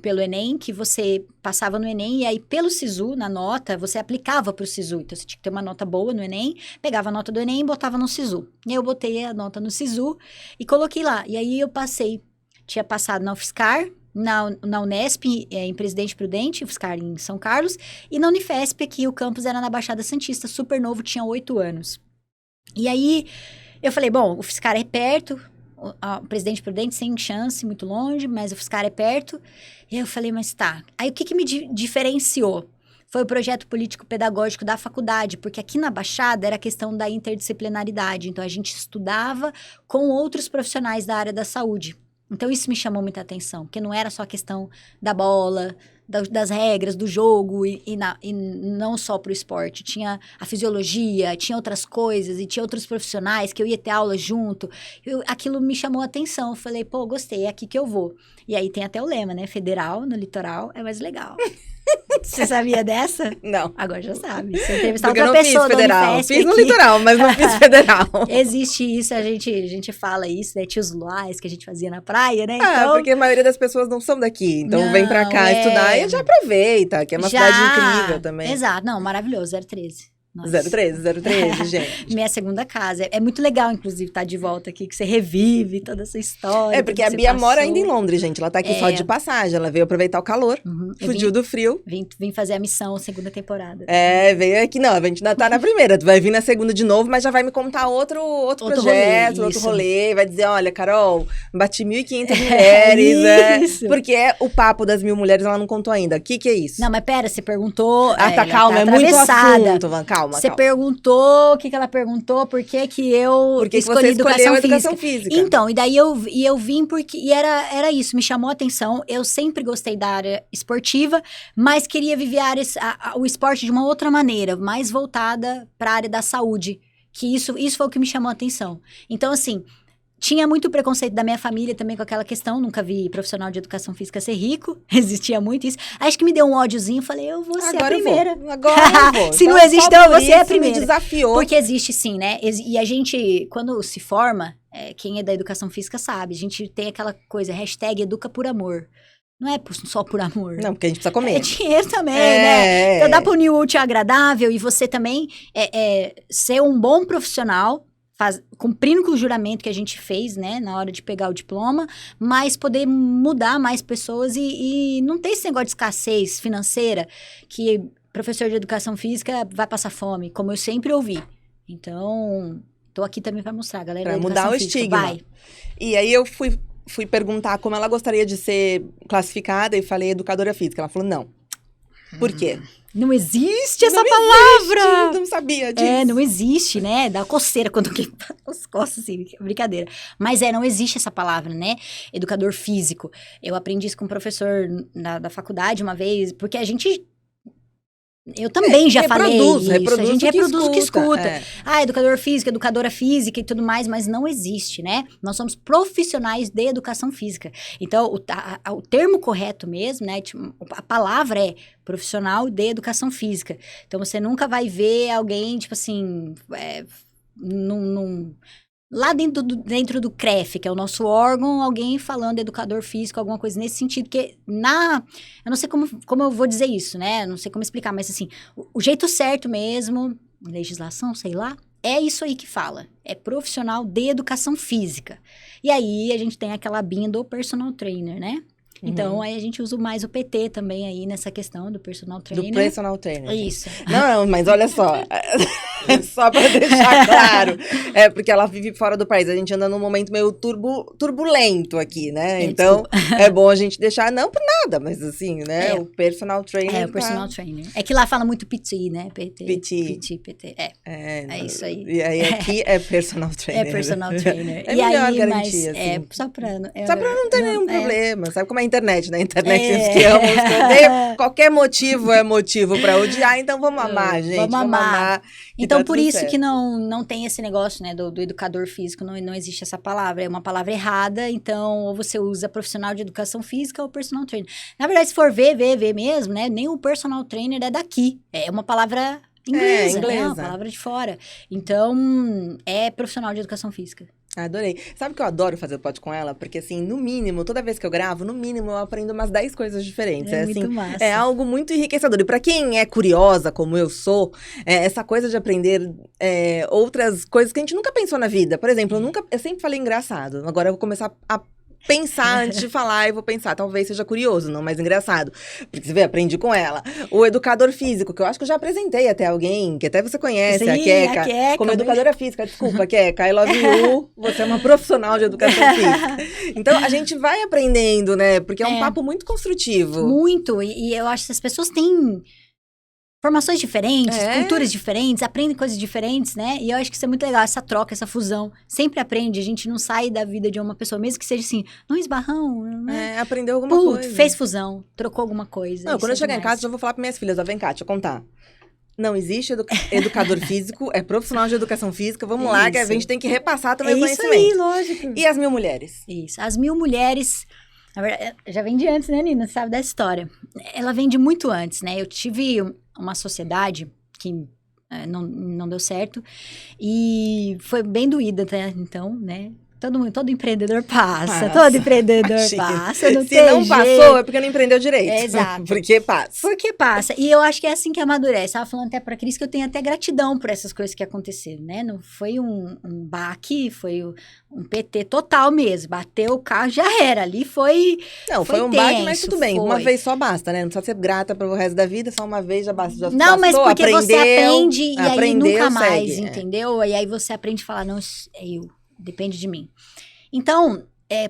B: pelo Enem, que você passava no Enem, e aí pelo SISU, na nota, você aplicava pro SISU. Então, você tinha que ter uma nota boa no Enem, pegava a nota do Enem e botava no SISU. E aí, eu botei a nota no SISU e coloquei lá. E aí, eu tinha passado na UFSCar, na Unesp, em Presidente Prudente, UFSCar em São Carlos, e na Unifesp, aqui o campus era na Baixada Santista, super novo, tinha 8 anos. E aí, eu falei, bom, o UFSCar é perto, o Presidente Prudente sem chance, muito longe, mas o UFSCar é perto. E aí eu falei, mas tá. Aí o que me diferenciou? Foi o projeto político-pedagógico da faculdade, porque aqui na Baixada era a questão da interdisciplinaridade. Então, a gente estudava com outros profissionais da área da saúde. Então, isso me chamou muita atenção, porque não era só a questão da bola, das regras, do jogo, e não só para o esporte. Tinha a fisiologia, tinha outras coisas, e tinha outros profissionais que eu ia ter aula junto. Aquilo me chamou a atenção. Eu falei, pô, gostei, é aqui que eu vou. E aí tem até o lema, né? Federal, no litoral, é mais legal. Você sabia dessa?
A: Não.
B: Agora já sabe. Você entrevistar
A: Porque
B: outra pessoa
A: fiz federal.
B: Unifesp
A: Fiz no
B: aqui.
A: litoral, mas não fiz federal.
B: Existe isso, a gente fala isso, né? Tinha os luais que a gente fazia na praia, né? Então,
A: porque a maioria das pessoas não são daqui. Então
B: Não,
A: vem pra cá estudar e já aproveita, que é uma cidade incrível também.
B: Exato, não, maravilhoso, 013. Nossa.
A: 013, gente.
B: Minha segunda casa. É muito legal, inclusive, estar de volta aqui, que você revive toda essa história.
A: Porque a Bia mora ainda em Londres, gente. Ela tá aqui só de passagem. Ela veio aproveitar o calor, fugiu do frio.
B: Vim fazer a missão, segunda temporada.
A: Veio aqui. Não, a gente ainda tá na primeira. Tu vai vir na segunda de novo, mas já vai me contar outro projeto, outro rolê. Vai dizer, olha, Carol, bati 1.500 mulheres.
B: Isso.
A: Porque o papo das 1.000 mulheres, ela não contou ainda. O que é isso?
B: Não, mas pera, você perguntou...
A: tá, calma,
B: tá
A: é muito
B: atravessada.
A: assunto, Van, calma.
B: Você perguntou, o que ela perguntou, por que eu escolhi educação física. Então, e daí eu vim porque, e era isso, me chamou a atenção, eu sempre gostei da área esportiva, mas queria viver o esporte de uma outra maneira, mais voltada para a área da saúde, que isso foi o que me chamou a atenção. Então, assim, tinha muito preconceito da minha família também com aquela questão. Nunca vi profissional de educação física ser rico. Existia muito isso. Acho que me deu um ódiozinho. Falei, eu vou ser a primeira.
A: Agora eu vou.
B: Se não existe, então eu vou ser a primeira.
A: Me desafiou.
B: Porque existe sim, né? E a gente, quando se forma, quem é da educação física sabe. A gente tem aquela coisa, #educa por amor. Não é só por amor.
A: Não, porque a gente precisa comer.
B: É dinheiro também, né? Então dá pra unir o útil ao agradável e você também ser um bom profissional, cumprindo com o juramento que a gente fez, né, na hora de pegar o diploma, mas poder mudar mais pessoas e não ter esse negócio de escassez financeira, que professor de educação física vai passar fome, como eu sempre ouvi. Então, tô aqui também para mostrar, galera.
A: Pra mudar o estigma.
B: Vai.
A: E aí eu fui perguntar como ela gostaria de ser classificada e falei educadora física. Ela falou, não. Por quê?
B: Não existe essa palavra!
A: Existe, não sabia disso.
B: Não existe, né? Dá coceira quando as costas, assim, brincadeira. Mas não existe essa palavra, né? Educador físico. Eu aprendi isso com um professor da faculdade uma vez, porque a gente... Eu também já falei isso, a gente reproduz o que escuta. Educador físico, educadora física e tudo mais, mas não existe, né? Nós somos profissionais de educação física. Então, o termo correto mesmo, né? A palavra é profissional de educação física. Então, você nunca vai ver alguém, tipo assim, lá dentro do CREF, que é o nosso órgão, alguém falando educador físico, alguma coisa nesse sentido, que eu não sei como eu vou dizer isso, né? Eu não sei como explicar, mas assim, o jeito certo mesmo, legislação, sei lá, é isso aí que fala. É profissional de educação física. E aí, a gente tem aquela binha do personal trainer, né? Então, aí a gente usa mais o PT também aí nessa questão do personal trainer.
A: Do personal trainer.
B: Isso.
A: Não, mas olha só. Só pra deixar claro. É porque ela vive fora do país. A gente anda num momento meio turbulento aqui, né? Então, é bom a gente deixar, não por nada, mas assim, né? O personal trainer.
B: O personal trainer. É que lá fala muito PT, né? PT. PT. É isso aí.
A: E aí aqui é personal trainer.
B: É personal trainer.
A: É melhor garantir, assim.
B: Só pra
A: não ter nenhum problema. Sabe como é a internet, né? A internet que ama esconder. Qualquer motivo é motivo pra odiar, então vamos amar, gente. Vamos amar.
B: Então, por isso que não tem esse negócio, né, do educador físico, não existe essa palavra, é uma palavra errada, então, ou você usa profissional de educação física ou personal trainer. Na verdade, se for ver mesmo, né, nem o personal trainer é daqui, é uma palavra inglesa. Né, uma palavra de fora. Então, é profissional de educação física.
A: Adorei. Sabe que eu adoro fazer o pod com ela? Porque, assim, no mínimo, toda vez que eu gravo, no mínimo, eu aprendo umas 10 coisas diferentes.
B: É muito massa.
A: É algo muito enriquecedor. E pra quem é curiosa, como eu sou, essa coisa de aprender outras coisas que a gente nunca pensou na vida. Por exemplo, eu sempre falei engraçado. Agora eu vou começar a pensar antes de falar, e vou pensar, talvez seja curioso, não mais engraçado. Porque você vê, aprendi com ela. O educador físico, que eu acho que eu já apresentei até alguém, que até você conhece,
B: sim,
A: a Keka, como educadora física. Desculpa, Keka, I love you. Você é uma profissional de educação física. Então, a gente vai aprendendo, né? Porque é um papo muito construtivo.
B: Muito, e eu acho que as pessoas têm formações diferentes, culturas diferentes, aprendem coisas diferentes, né? E eu acho que isso é muito legal, essa troca, essa fusão. Sempre aprende, a gente não sai da vida de uma pessoa, mesmo que seja assim, não esbarrão, né?
A: Aprendeu alguma coisa.
B: Fez fusão, trocou alguma coisa.
A: Não, quando eu chegar em casa, eu vou falar para minhas filhas, vem cá, deixa eu contar. Não existe educador físico, é profissional de educação física, vamos lá, que a gente tem que repassar também o conhecimento.
B: Isso aí, lógico.
A: E as 1000 mulheres?
B: Isso, as 1000 mulheres... Na verdade, já vem de antes, né, Nina? Você sabe da história. Ela vem de muito antes, né? Eu tive uma sociedade que não deu certo e foi bem doída até então, né? Todo empreendedor passa, todo empreendedor passa, não tem jeito. Se não passou, é porque não empreendeu direito. Exato.
A: Porque passa.
B: Porque passa. E eu acho que é assim que amadurece. Estava falando até pra Cris que eu tenho até gratidão por essas coisas que aconteceram, né? Não foi um baque, foi um PT total mesmo. Bateu o carro, já era. Ali foi
A: foi um
B: tenso,
A: baque, mas tudo bem. Uma vez só basta, né? Não precisa ser grata pro resto da vida, só uma vez já basta. Já
B: não, mas porque
A: aprendeu,
B: você aprende e aí nunca mais,
A: segue,
B: entendeu? E aí você aprende a falar, não, é eu. Depende de mim. Então,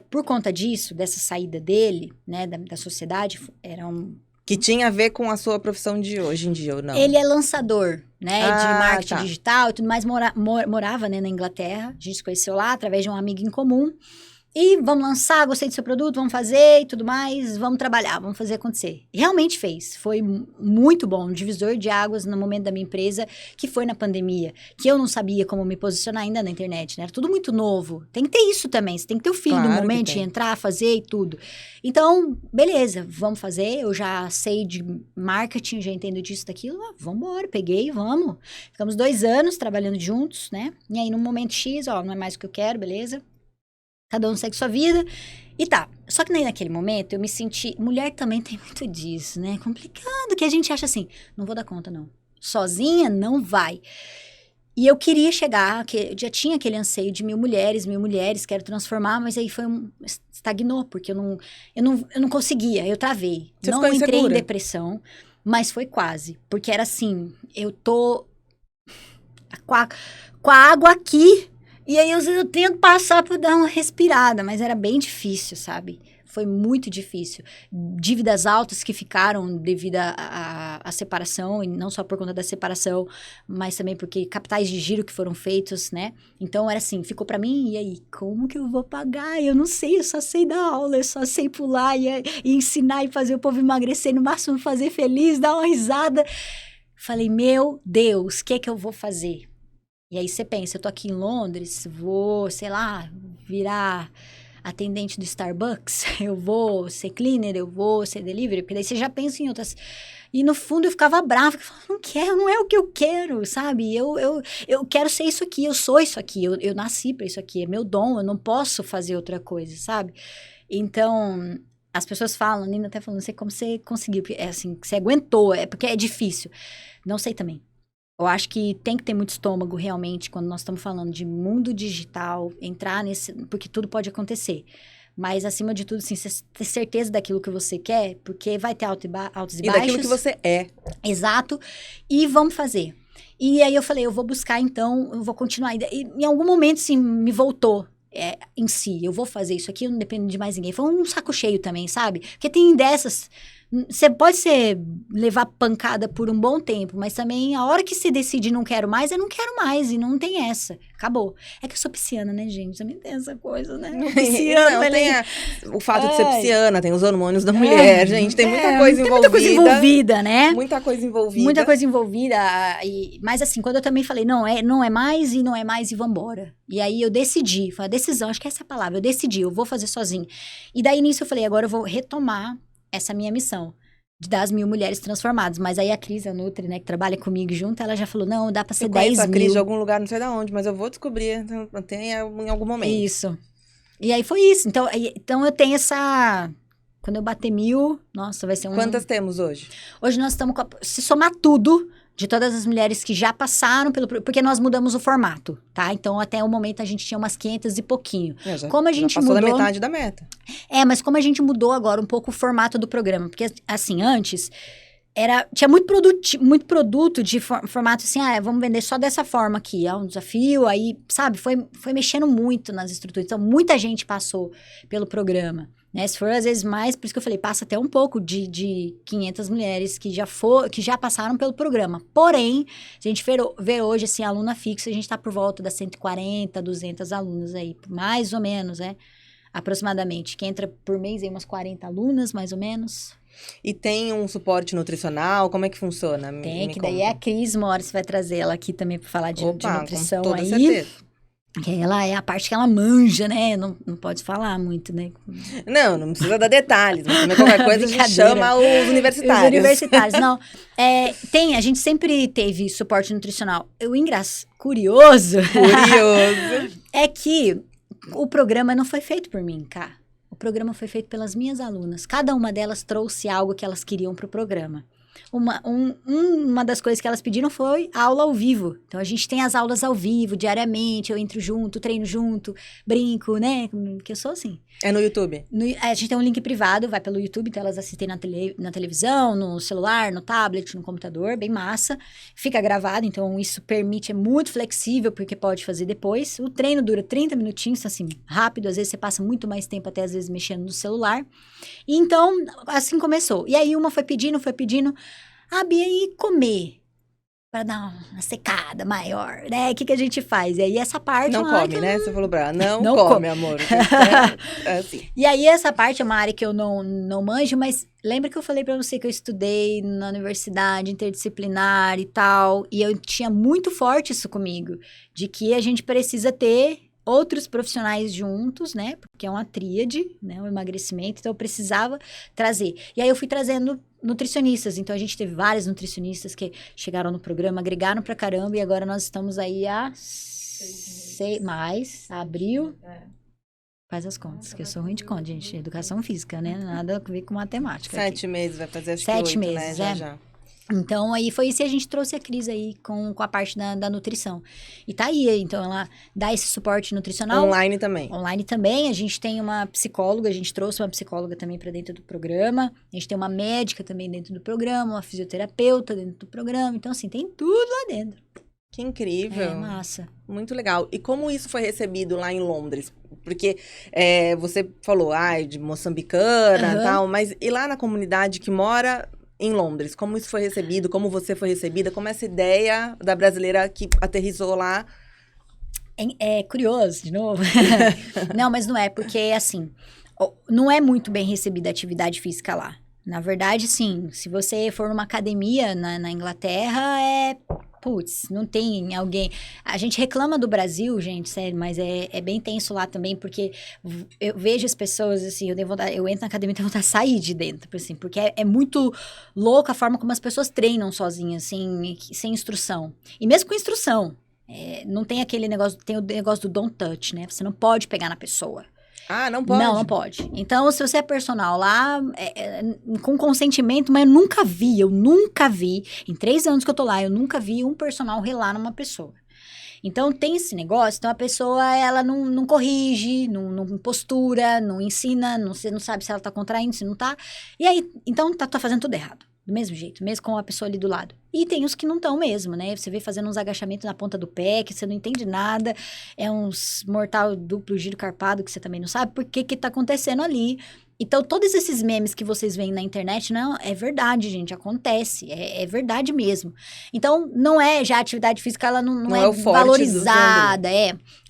B: por conta disso, dessa saída dele, né, da sociedade, era
A: que tinha a ver com a sua profissão de hoje em dia, ou não?
B: Ele é lançador, né, de marketing digital e tudo mais, morava, né, na Inglaterra. A gente se conheceu lá através de um amigo em comum. E vamos lançar, gostei do seu produto, vamos fazer e tudo mais, vamos trabalhar, vamos fazer acontecer. E realmente fez, foi muito bom, um divisor de águas no momento da minha empresa, que foi na pandemia, que eu não sabia como me posicionar ainda na internet, né? Era tudo muito novo. Tem que ter isso também, você tem que ter o feeling do momento de entrar, fazer e tudo. Então, beleza, vamos fazer, eu já sei de marketing, já entendo disso, daquilo, vamos embora, peguei, vamos. Ficamos 2 anos trabalhando juntos, né? E aí, no momento X, não é mais o que eu quero, beleza? Cada um segue sua vida e tá. Só que naquele momento eu me senti... Mulher também tem muito disso, né? Complicado, que a gente acha assim, não vou dar conta, não. Sozinha, não vai. E eu queria chegar, que já tinha aquele anseio de 1000 mulheres, quero transformar, mas aí estagnou, porque eu não conseguia, eu travei.
A: Você
B: não entrei em depressão, mas foi quase. Porque era assim, eu tô com a água aqui... E aí eu tento passar para dar uma respirada, mas era bem difícil, sabe? Foi muito difícil. Dívidas altas que ficaram devido à separação, e não só por conta da separação, mas também porque capitais de giro que foram feitos, né? Então era assim, ficou para mim, e aí, como que eu vou pagar? Eu não sei, eu só sei dar aula, eu só sei pular e ensinar e fazer o povo emagrecer, no máximo fazer feliz, dar uma risada. Falei, meu Deus, o que é que eu vou fazer? E aí você pensa, eu tô aqui em Londres, vou, sei lá, virar atendente do Starbucks, eu vou ser cleaner, eu vou ser delivery, porque daí você já pensa em outras... E no fundo eu ficava brava, eu falava, não quero, não é o que eu quero, sabe? Eu quero ser isso aqui, eu sou isso aqui, eu nasci pra isso aqui, é meu dom, eu não posso fazer outra coisa, sabe? Então, as pessoas falam, a Nina até falando, não sei como você conseguiu, é assim, que você aguentou, é porque é difícil. Não sei também. Eu acho que tem que ter muito estômago, realmente, quando nós estamos falando de mundo digital, entrar nesse... Porque tudo pode acontecer. Mas, acima de tudo, assim, você ter certeza daquilo que você quer, porque vai ter altos e baixos.
A: E daquilo que você é.
B: Exato. E vamos fazer. E aí eu falei, eu vou buscar, então, eu vou continuar. E em algum momento, sim, me voltou em si. Eu vou fazer isso aqui, eu não dependo de mais ninguém. Foi um saco cheio também, sabe? Porque tem dessas... Você pode levar pancada por um bom tempo, mas também a hora que você decide não quero mais, eu não quero mais, e não tem essa. Acabou. É que eu sou pisciana, né, gente? Também tem essa coisa, né? Pisciana,
A: não, tem o fato de ser pisciana, tem os hormônios da mulher, gente. Tem muita coisa envolvida. Muita coisa envolvida,
B: né?
A: Muita coisa envolvida.
B: Muita coisa envolvida. Mas assim, quando eu também falei, não é mais e vambora. E aí eu decidi, foi a decisão, acho que essa é a palavra, eu decidi, eu vou fazer sozinha. E daí nisso eu falei, agora eu vou retomar essa minha missão, de dar as 1.000 mulheres transformadas. Mas aí a Cris, a Nutri, né, que trabalha comigo junto, ela já falou, não, dá pra ser 10 mil. Eu conheço a Cris
A: de algum lugar, não sei de onde, mas eu vou descobrir, tem em algum momento.
B: Isso. E aí foi isso. Então eu tenho essa... Quando eu bater 1.000, nossa, vai ser
A: Quantas temos hoje?
B: Hoje nós estamos com... Se somar tudo... De todas as mulheres que já passaram pelo... Porque nós mudamos o formato, tá? Então, até o momento, a gente tinha umas 500 e pouquinho.
A: Como a gente já passou da metade da meta.
B: Mas como a gente mudou agora um pouco o formato do programa. Porque, assim, antes... Tinha muito produto de formato assim, vamos vender só dessa forma aqui. É um desafio, aí, sabe? Foi mexendo muito nas estruturas. Então, muita gente passou pelo programa. Né? Se for, às vezes, mais, por isso que eu falei, passa até um pouco de 500 mulheres que já passaram pelo programa. Porém, se a gente vê hoje, assim, aluna fixa, a gente está por volta das 140, 200 alunas aí, mais ou menos, né? Aproximadamente. Que entra por mês aí umas 40 alunas, mais ou menos.
A: E tem um suporte nutricional? Como é que funciona?
B: Tem, que daí é a Cris Mora, você vai trazer ela aqui também para falar de nutrição
A: com toda
B: aí.
A: Certeza.
B: Que ela é a parte que ela manja, né? Não pode falar muito, né?
A: Não precisa dar detalhes. Mas também qualquer coisa a gente chama os universitários.
B: Os universitários, não. A gente sempre teve suporte nutricional. Curioso é que o programa não foi feito por mim, cá. O programa foi feito pelas minhas alunas. Cada uma delas trouxe algo que elas queriam para o programa. Uma das coisas que elas pediram foi aula ao vivo. Então, a gente tem as aulas ao vivo, diariamente. Eu entro junto, treino junto, brinco, né? Que eu sou assim.
A: É no YouTube?
B: A gente tem um link privado, vai pelo YouTube. Então, elas assistem na televisão, no celular, no tablet, no computador. Bem massa. Fica gravado, então isso permite, é muito flexível, porque pode fazer depois. O treino dura 30 minutinhos, assim, rápido. Às vezes, você passa muito mais tempo, até às vezes, mexendo no celular. E, então, assim começou. E aí, uma foi pedindo... Bia, e comer? Para dar uma secada maior, né? O que a gente faz? E aí, essa parte...
A: Não come, né? Você falou pra ela, não come, amor. Assim.
B: E aí, essa parte é uma área que eu não manjo, mas lembra que eu falei pra você que eu estudei na universidade interdisciplinar e tal, e eu tinha muito forte isso comigo, de que a gente precisa ter outros profissionais juntos, né? Porque é uma tríade, né? O emagrecimento, então eu precisava trazer. E aí, eu fui trazendo nutricionistas, então a gente teve vários nutricionistas que chegaram no programa, agregaram pra caramba, e agora nós estamos aí abril, faz as contas, que eu sou ruim de conta, gente, educação física, né, nada a ver com matemática.
A: 7 meses, vai fazer acho
B: 7
A: que 8,
B: meses,
A: né, já.
B: Então, aí foi isso, e a gente trouxe a Cris aí com a parte da nutrição. E tá aí, então, ela dá esse suporte nutricional.
A: Online também.
B: Online também. A gente tem uma psicóloga, a gente trouxe uma psicóloga também para dentro do programa. A gente tem uma médica também dentro do programa, uma fisioterapeuta dentro do programa. Então, assim, tem tudo lá dentro.
A: Que incrível.
B: É, massa.
A: Muito legal. E como isso foi recebido lá em Londres? Porque você falou, de moçambicana e tal, mas e lá na comunidade que mora em Londres? Como isso foi recebido? Como você foi recebida? Como essa ideia da brasileira que aterrissou lá?
B: É curioso, de novo. Não, mas não é, porque, assim, não é muito bem recebida a atividade física lá. Na verdade, sim, se você for numa academia na Inglaterra, Putz, não tem alguém... A gente reclama do Brasil, gente, sério, mas é bem tenso lá também, porque eu vejo as pessoas, assim, eu entro na academia e tenho vontade de sair de dentro, assim, porque é muito louco a forma como as pessoas treinam sozinhas, assim, sem instrução. E mesmo com instrução, não tem aquele negócio, tem o negócio do don't touch, né? Você não pode pegar na pessoa.
A: Ah, não pode?
B: Não pode. Então, se você é personal lá, com consentimento, mas eu nunca vi, em 3 anos que eu tô lá, eu nunca vi um personal relar numa pessoa. Então, tem esse negócio, então a pessoa, ela não corrige, não postura, não ensina, você não sabe se ela tá contraindo, se não tá. E aí, então, tá fazendo tudo errado. Do mesmo jeito, mesmo com a pessoa ali do lado. E tem os que não estão mesmo, né? Você vê fazendo uns agachamentos na ponta do pé, que você não entende nada. É uns mortal duplo giro carpado, que você também não sabe por que tá acontecendo ali. Então, todos esses memes que vocês veem na internet, não, é verdade, gente, acontece. É verdade mesmo. Então, não é, já a atividade física, ela não é valorizada.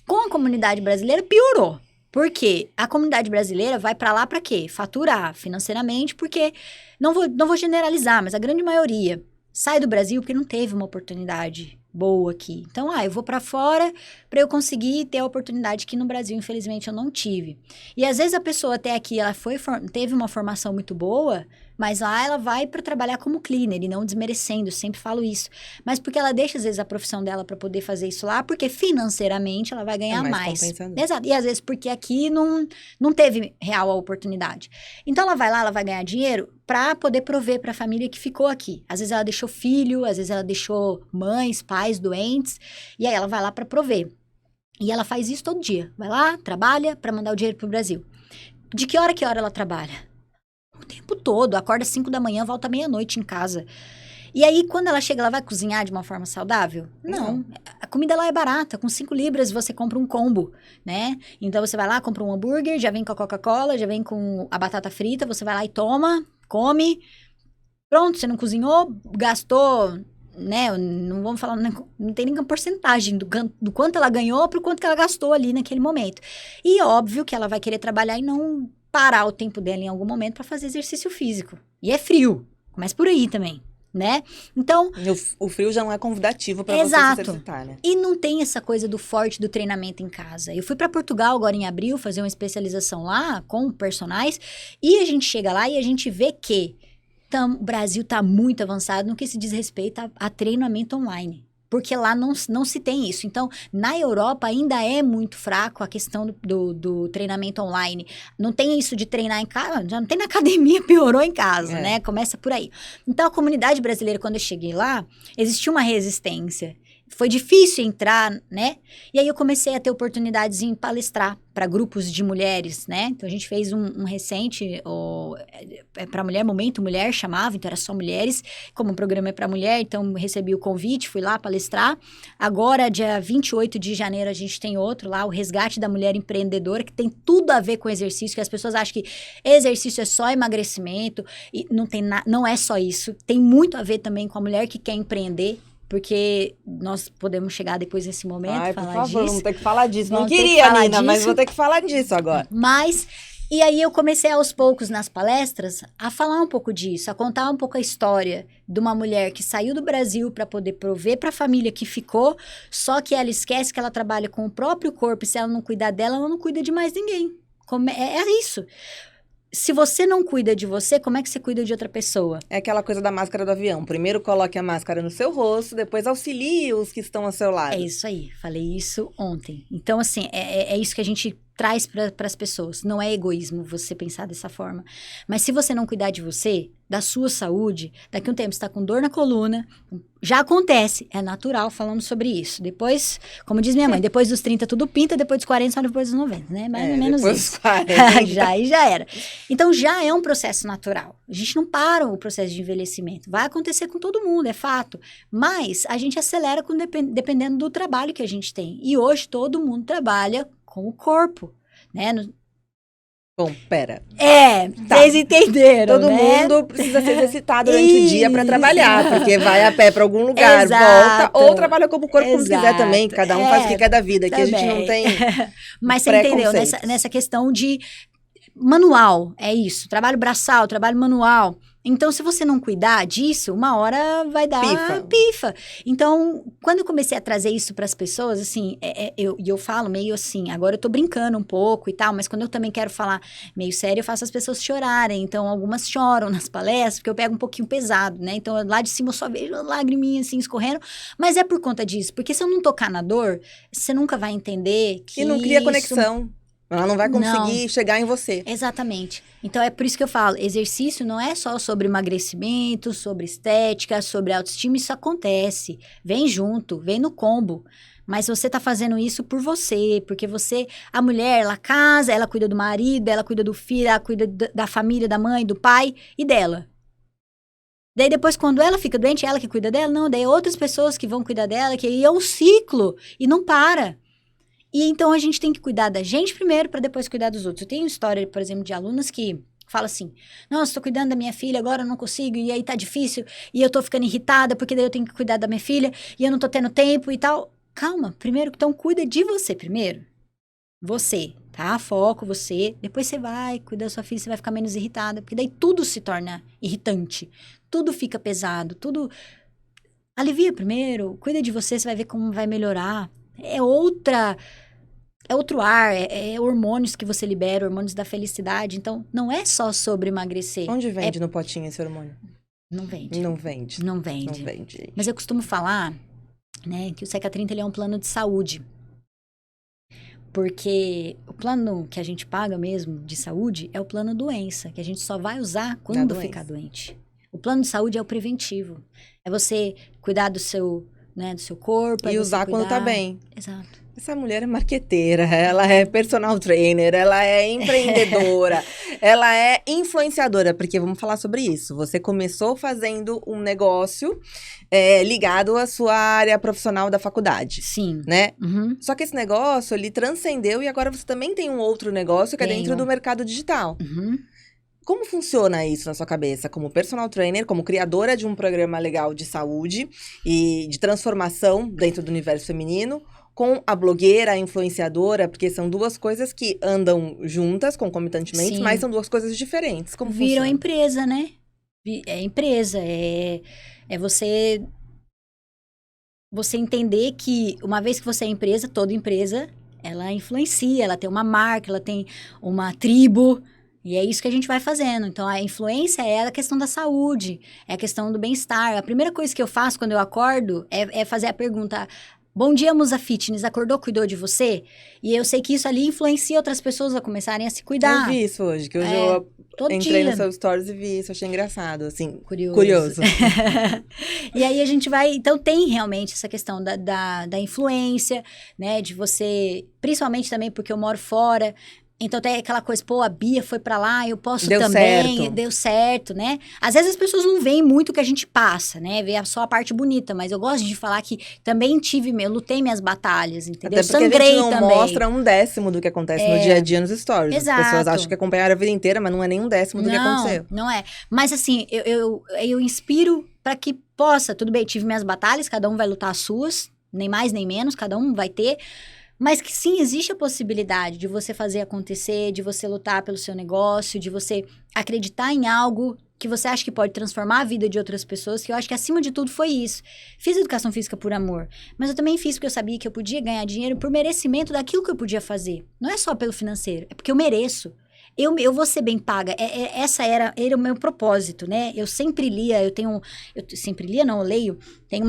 B: Com a comunidade brasileira, piorou. Por quê? A comunidade brasileira vai pra lá pra quê? Faturar financeiramente, porque, não vou generalizar, mas a grande maioria sai do Brasil porque não teve uma oportunidade boa aqui. Então, eu vou pra fora pra eu conseguir ter a oportunidade que no Brasil, infelizmente, eu não tive. E às vezes a pessoa até aqui, ela teve uma formação muito boa, mas lá ela vai para trabalhar como cleaner, e não desmerecendo, eu sempre falo isso. Mas porque ela deixa, às vezes, a profissão dela para poder fazer isso lá, porque financeiramente ela vai ganhar mais. Exato. E às vezes porque aqui não teve real a oportunidade. Então ela vai lá, ela vai ganhar dinheiro para poder prover para a família que ficou aqui. Às vezes ela deixou filho, às vezes ela deixou mães, pais doentes, e aí ela vai lá para prover. E ela faz isso todo dia. Vai lá, trabalha para mandar o dinheiro pro Brasil. De que hora ela trabalha? O tempo todo, acorda 5 da manhã, volta meia-noite em casa. E aí, quando ela chega, ela vai cozinhar de uma forma saudável? Não. A comida lá é barata, com 5 libras você compra um combo, né? Então, você vai lá, compra um hambúrguer, já vem com a Coca-Cola, já vem com a batata frita, você vai lá e toma, come. Pronto, você não cozinhou, gastou, né? Não vamos falar, não tem nenhuma porcentagem do quanto ela ganhou para o quanto que ela gastou ali naquele momento. E óbvio que ela vai querer trabalhar e não parar o tempo dela em algum momento para fazer exercício físico. E é frio, começa por aí também, né? Então...
A: O frio já não é convidativo para você se exercitar, né?
B: E não tem essa coisa do forte do treinamento em casa. Eu fui para Portugal agora em abril fazer uma especialização lá com personagens e a gente chega lá e a gente vê que o Brasil está muito avançado no que se diz respeito a treinamento online. Porque lá não se tem isso. Então, na Europa ainda é muito fraco a questão do treinamento online. Não tem isso de treinar em casa, já não tem na academia, piorou em casa, né? Começa por aí. Então, a comunidade brasileira, quando eu cheguei lá, existia uma resistência. Foi difícil entrar, né? E aí eu comecei a ter oportunidades em palestrar para grupos de mulheres, né? Então a gente fez um recente, para mulher, Momento Mulher chamava, então era só mulheres, como o programa é para mulher, então recebi o convite, fui lá palestrar. Agora, dia 28 de janeiro, a gente tem outro lá, o Resgate da Mulher Empreendedora, que tem tudo a ver com exercício, que as pessoas acham que exercício é só emagrecimento, e não é só isso, tem muito a ver também com a mulher que quer empreender. Porque nós podemos chegar depois nesse momento e falar disso.
A: Por favor, vamos ter que falar disso. Não queria, Nina, mas vou ter que falar disso agora.
B: E aí eu comecei aos poucos nas palestras a falar um pouco disso, a contar um pouco a história de uma mulher que saiu do Brasil para poder prover para a família que ficou, só que ela esquece que ela trabalha com o próprio corpo e se ela não cuidar dela, ela não cuida de mais ninguém. É isso. Se você não cuida de você, como é que você cuida de outra pessoa?
A: É aquela coisa da máscara do avião. Primeiro coloque a máscara no seu rosto, depois auxilie os que estão ao seu lado.
B: É isso aí. Falei isso ontem. Então, assim, é isso que a gente traz para as pessoas. Não é egoísmo você pensar dessa forma. Mas se você não cuidar de você, da sua saúde, daqui a um tempo você está com dor na coluna, já acontece, é natural, falamos sobre isso. Depois, como diz minha mãe, depois dos 30 tudo pinta, depois dos 40 só depois dos 90, né? Mais ou menos
A: depois
B: isso.
A: Dos 40.
B: já era. Então já é um processo natural. A gente não para o processo de envelhecimento. Vai acontecer com todo mundo, é fato. Mas a gente acelera dependendo do trabalho que a gente tem. E hoje todo mundo trabalha com o corpo, né?
A: Bom, pera.
B: Vocês entenderam,
A: Todo mundo precisa se exercitar durante o dia para trabalhar, porque vai a pé para algum lugar, volta, ou trabalha como o corpo como quiser também, cada um faz o que quer da vida, aqui a gente não tem
B: Mas você entendeu, nessa questão de manual, é isso, trabalho braçal, trabalho manual, Então, se você não cuidar disso, uma hora vai dar pifa. Então, quando eu comecei a trazer isso para as pessoas, assim, eu falo meio assim, agora eu tô brincando um pouco e tal, mas quando eu também quero falar meio sério, eu faço as pessoas chorarem. Então, algumas choram nas palestras, porque eu pego um pouquinho pesado, né? Então, lá de cima eu só vejo lagriminha assim escorrendo, mas é por conta disso. Porque se eu não tocar na dor, você nunca vai entender que
A: E não cria conexão. Ela não vai conseguir chegar em você.
B: Exatamente. Então, é por isso que eu falo, exercício não é só sobre emagrecimento, sobre estética, sobre autoestima, isso acontece. Vem junto, vem no combo. Mas você tá fazendo isso por você, porque você, a mulher, ela casa, ela cuida do marido, ela cuida do filho, ela cuida da família, da mãe, do pai e dela. Daí depois, quando ela fica doente, ela que cuida dela? Não, daí outras pessoas que vão cuidar dela, que aí é um ciclo e não para. E então a gente tem que cuidar da gente primeiro para depois cuidar dos outros. Eu tenho história, por exemplo, de alunas que falam assim: nossa, tô cuidando da minha filha, agora eu não consigo, e aí tá difícil, e eu tô ficando irritada porque daí eu tenho que cuidar da minha filha, e eu não tô tendo tempo e tal. Calma, primeiro, então cuida de você primeiro. Você, tá? Foco, você. Depois você vai, cuida da sua filha, você vai ficar menos irritada, porque daí tudo se torna irritante. Tudo fica pesado, tudo... Alivia primeiro, cuida de você, você vai ver como vai melhorar. É outro ar, é hormônios que você libera, hormônios da felicidade. Então, não é só sobre emagrecer.
A: Onde vende no potinho esse hormônio?
B: Não vende.
A: Não vende.
B: Não vende.
A: Não vende.
B: Mas eu costumo falar, né, que o Seca 30 ele é um plano de saúde. Porque o plano que a gente paga mesmo de saúde é o plano doença, que a gente só vai usar quando ficar doente. O plano de saúde é o preventivo. É você cuidar do seu, né, do seu corpo.
A: E usar quando tá bem.
B: Exato.
A: Essa mulher é marqueteira, ela é personal trainer, ela é empreendedora, ela é influenciadora, porque vamos falar sobre isso. Você começou fazendo um negócio ligado à sua área profissional da faculdade.
B: Sim.
A: Né?
B: Uhum.
A: Só que esse negócio, ele transcendeu e agora você também tem um outro negócio que é dentro do mercado digital.
B: Uhum.
A: Como funciona isso na sua cabeça? Como personal trainer, como criadora de um programa legal de saúde e de transformação dentro do universo feminino, com a blogueira, a influenciadora, porque são duas coisas que andam juntas, concomitantemente,
B: Sim.
A: mas são duas coisas diferentes. Como
B: Viram
A: funciona?
B: empresa, né? É empresa, é você entender que uma vez que você é empresa, toda empresa, ela influencia, ela tem uma marca, ela tem uma tribo, e é isso que a gente vai fazendo. Então, a influência é a questão da saúde, é a questão do bem-estar. A primeira coisa que eu faço quando eu acordo é fazer a pergunta: bom dia, Musa Fitness, acordou, cuidou de você? E eu sei que isso ali influencia outras pessoas a começarem a se cuidar.
A: Eu vi isso hoje, que hoje eu entrei no seu stories e vi isso, achei engraçado, assim, curioso.
B: E aí a gente vai, então tem realmente essa questão da influência, né, de você, principalmente também porque eu moro fora. Então tem aquela coisa, pô, a Bia foi pra lá, eu posso também, deu certo, né? Às vezes as pessoas não veem muito o que a gente passa, né? Vê só a parte bonita, mas eu gosto de falar que também eu lutei minhas batalhas, entendeu?
A: Até porque
B: sangrei
A: a gente não
B: também.
A: mostra 1/10 do que acontece no dia a dia nos stories.
B: Exato.
A: As pessoas acham que acompanharam a vida inteira, mas não é nem 1/10 do que aconteceu.
B: Não é. Mas assim, eu inspiro para que possa, tudo bem, tive minhas batalhas, cada um vai lutar as suas, nem mais nem menos, cada um vai ter. Mas que sim, existe a possibilidade de você fazer acontecer, de você lutar pelo seu negócio, de você acreditar em algo que você acha que pode transformar a vida de outras pessoas, que eu acho que acima de tudo foi isso. Fiz educação física por amor, mas eu também fiz porque eu sabia que eu podia ganhar dinheiro por merecimento daquilo que eu podia fazer. Não é só pelo financeiro, é porque eu mereço. Eu vou ser bem paga. Essa era o meu propósito, né? Eu sempre lia, eu leio, tem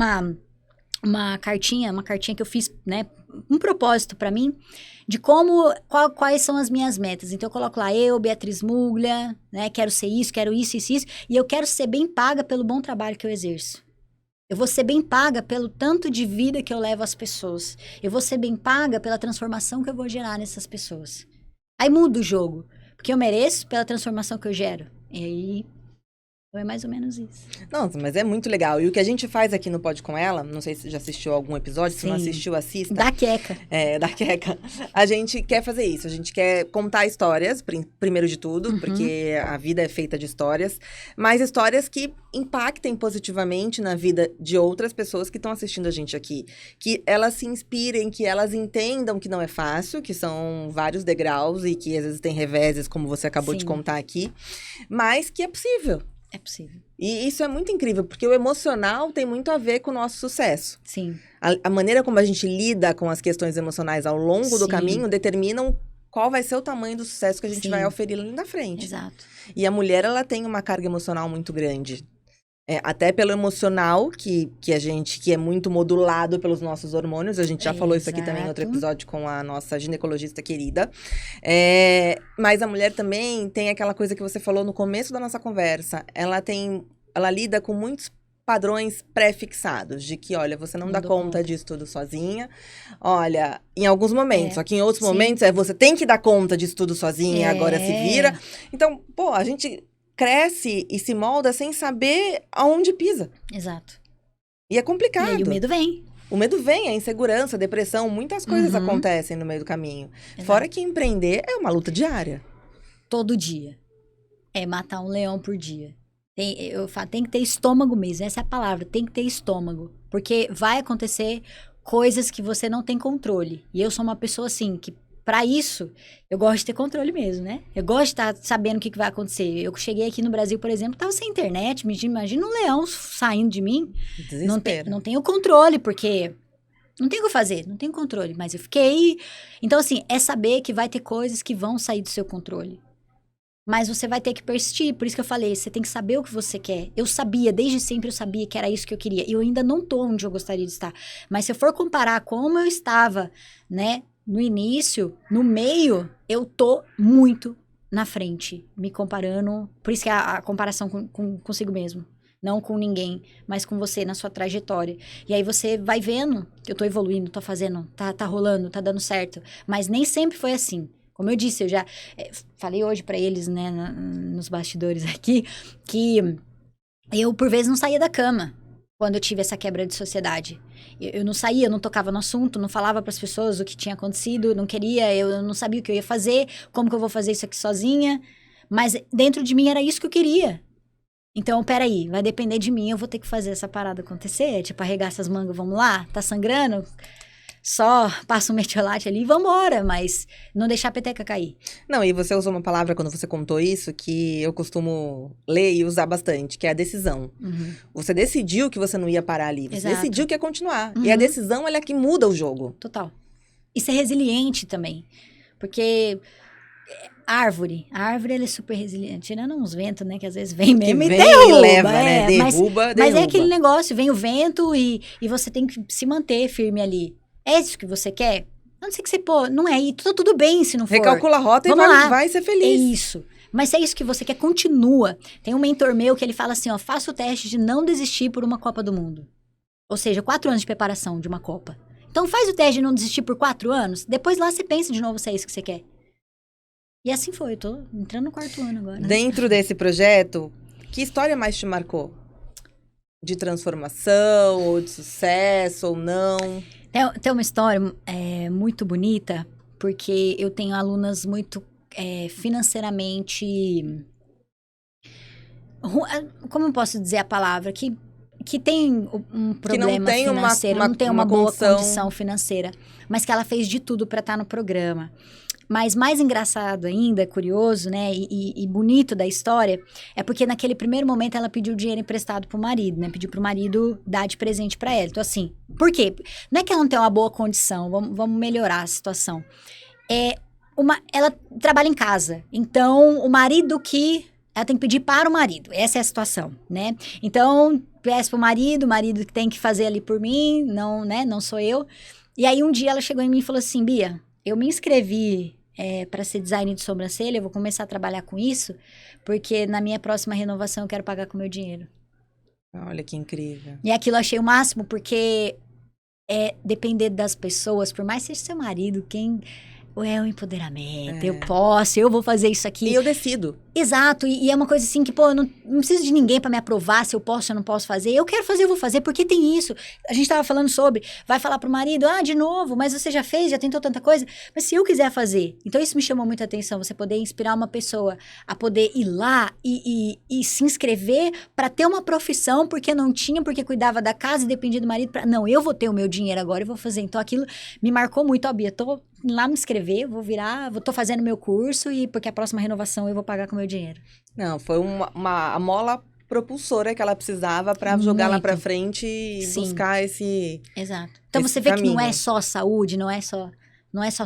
B: uma cartinha que eu fiz, né, um propósito pra mim, de quais são as minhas metas. Então, eu coloco lá, Beatriz Muglia, né, quero ser isso, quero isso, e eu quero ser bem paga pelo bom trabalho que eu exerço. Eu vou ser bem paga pelo tanto de vida que eu levo às pessoas. Eu vou ser bem paga pela transformação que eu vou gerar nessas pessoas. Aí muda o jogo, porque eu mereço pela transformação que eu gero. E aí... é mais ou menos isso.
A: Nossa, mas é muito legal. E o que a gente faz aqui no Pode Com Ela, não sei se já assistiu algum episódio, se não assistiu, assista.
B: Da Queca.
A: Da Queca. A gente quer fazer isso, a gente quer contar histórias, primeiro de tudo, porque a vida é feita de histórias, mas histórias que impactem positivamente na vida de outras pessoas que estão assistindo a gente aqui. Que elas se inspirem, que elas entendam que não é fácil, que são vários degraus e que às vezes tem reveses, como você acabou de contar aqui, mas que é possível.
B: É possível.
A: E isso é muito incrível, porque o emocional tem muito a ver com o nosso sucesso.
B: Sim.
A: A maneira como a gente lida com as questões emocionais ao longo do
B: Sim.
A: caminho determinam qual vai ser o tamanho do sucesso que a gente
B: Sim.
A: vai oferir ali na frente.
B: Exato.
A: E a mulher, ela tem uma carga emocional muito grande. Até pelo emocional, que é muito modulado pelos nossos hormônios. A gente já falou isso aqui também em outro episódio com a nossa ginecologista querida. Mas a mulher também tem aquela coisa que você falou no começo da nossa conversa. Ela lida com muitos padrões pré-fixados, de que, olha, você não dá conta disso tudo sozinha. Olha, em alguns momentos, só que em outros momentos você tem que dar conta disso tudo sozinha e agora se vira. Então, pô, a gente cresce e se molda sem saber aonde pisa.
B: Exato.
A: E é complicado.
B: E aí o medo vem.
A: O medo vem, a insegurança, a depressão, muitas coisas acontecem no meio do caminho.
B: Exato.
A: Fora que empreender é uma luta diária.
B: Todo dia. É matar um leão por dia. Eu falo, tem que ter estômago mesmo, essa é a palavra, tem que ter estômago. Porque vai acontecer coisas que você não tem controle. E eu sou uma pessoa assim, que pra isso, eu gosto de ter controle mesmo, né? Eu gosto de estar sabendo o que vai acontecer. Eu cheguei aqui no Brasil, por exemplo, tava sem internet, imagina um leão saindo de mim.
A: Desespero.
B: Não tenho controle, porque não tenho o que fazer, não tenho controle. Mas eu fiquei... Então, assim, é saber que vai ter coisas que vão sair do seu controle. Mas você vai ter que persistir, por isso que eu falei, você tem que saber o que você quer. Eu sabia, desde sempre eu sabia que era isso que eu queria. E eu ainda não tô onde eu gostaria de estar. Mas se eu for comparar como eu estava, né, no início, no meio, eu tô muito na frente, me comparando. Por isso que a comparação consigo mesmo. Não com ninguém, mas com você na sua trajetória. E aí você vai vendo que eu tô evoluindo, tô fazendo, tá rolando, tá dando certo. Mas nem sempre foi assim. Como eu disse, eu já falei hoje pra eles, né, nos bastidores aqui, que eu, por vezes, não saía da cama quando eu tive essa quebra de sociedade. Eu não saía, eu não tocava no assunto, não falava pras pessoas o que tinha acontecido, não queria, eu não sabia o que eu ia fazer, como que eu vou fazer isso aqui sozinha. Mas dentro de mim era isso que eu queria. Então, peraí, vai depender de mim, eu vou ter que fazer essa parada acontecer, tipo, arregaça essas mangas, vamos lá, tá sangrando? Só passa um metiolate ali e vambora, mas não deixar a peteca cair.
A: Não, e você usou uma palavra quando você contou isso que eu costumo ler e usar bastante, que é a decisão. Você decidiu que você não ia parar ali, você decidiu que ia continuar. E a decisão, ela é que muda o jogo.
B: Total. E ser resiliente também, porque a árvore ela é super resiliente, tirando uns ventos, né, que às vezes vem mesmo e derruba.
A: E leva, né, derruba.
B: Mas é aquele negócio, vem o vento e você tem que se manter firme ali. É isso que você quer? A não ser que você, não é, e tudo bem se não for.
A: Recalcula a rota e vai ser feliz.
B: É isso. Mas se é isso que você quer, continua. Tem um mentor meu que ele fala assim, faça o teste de não desistir por uma Copa do Mundo. Ou seja, 4 anos de preparação de uma Copa. Então faz o teste de não desistir por 4 anos, depois lá você pensa de novo se é isso que você quer. E assim foi, eu tô entrando no 4º ano agora. Né?
A: Dentro desse projeto, que história mais te marcou? De transformação, ou de sucesso, ou não?
B: Tem uma história muito bonita, porque eu tenho alunas muito financeiramente... Como eu posso dizer a palavra? Que tem um problema financeiro, não tem uma boa condição financeira, mas que ela fez de tudo para estar no programa. Mas mais engraçado ainda, curioso, né, e bonito da história, é porque naquele primeiro momento ela pediu dinheiro emprestado pro marido, né, pediu pro marido dar de presente para ela. Então assim, por quê? Não é que ela não tem uma boa condição, vamos melhorar a situação. Ela trabalha em casa, então o marido ela tem que pedir para o marido, essa é a situação, né? Então, peço pro marido, o marido que tem que fazer ali por mim, não, né, não sou eu. E aí um dia ela chegou em mim e falou assim, Bia, eu me inscrevi para ser designer de sobrancelha, eu vou começar a trabalhar com isso, porque na minha próxima renovação eu quero pagar com meu dinheiro.
A: Olha que incrível.
B: E aquilo eu achei o máximo, porque depender das pessoas, por mais que seja seu marido, é o empoderamento, eu vou fazer isso aqui.
A: E eu decido.
B: Exato, e é uma coisa assim que, eu não preciso de ninguém pra me aprovar se eu posso ou não posso fazer. Eu quero fazer, eu vou fazer, porque tem isso. A gente tava falando sobre, vai falar pro marido, de novo, mas você já fez, já tentou tanta coisa. Mas se eu quiser fazer, então isso me chamou muita atenção, você poder inspirar uma pessoa a poder ir lá e se inscrever pra ter uma profissão, porque não tinha, porque cuidava da casa e dependia do marido. Não, eu vou ter o meu dinheiro agora e vou fazer. Então aquilo me marcou muito, Bia, tô lá me inscrever, tô fazendo meu curso e porque a próxima renovação eu vou pagar com meu dinheiro.
A: Não, foi a mola propulsora que ela precisava para jogar lá
B: Muito.
A: para frente e
B: Sim.
A: buscar esse...
B: Exato. Então
A: esse
B: você vê que não é
A: caminho.
B: só saúde, não é só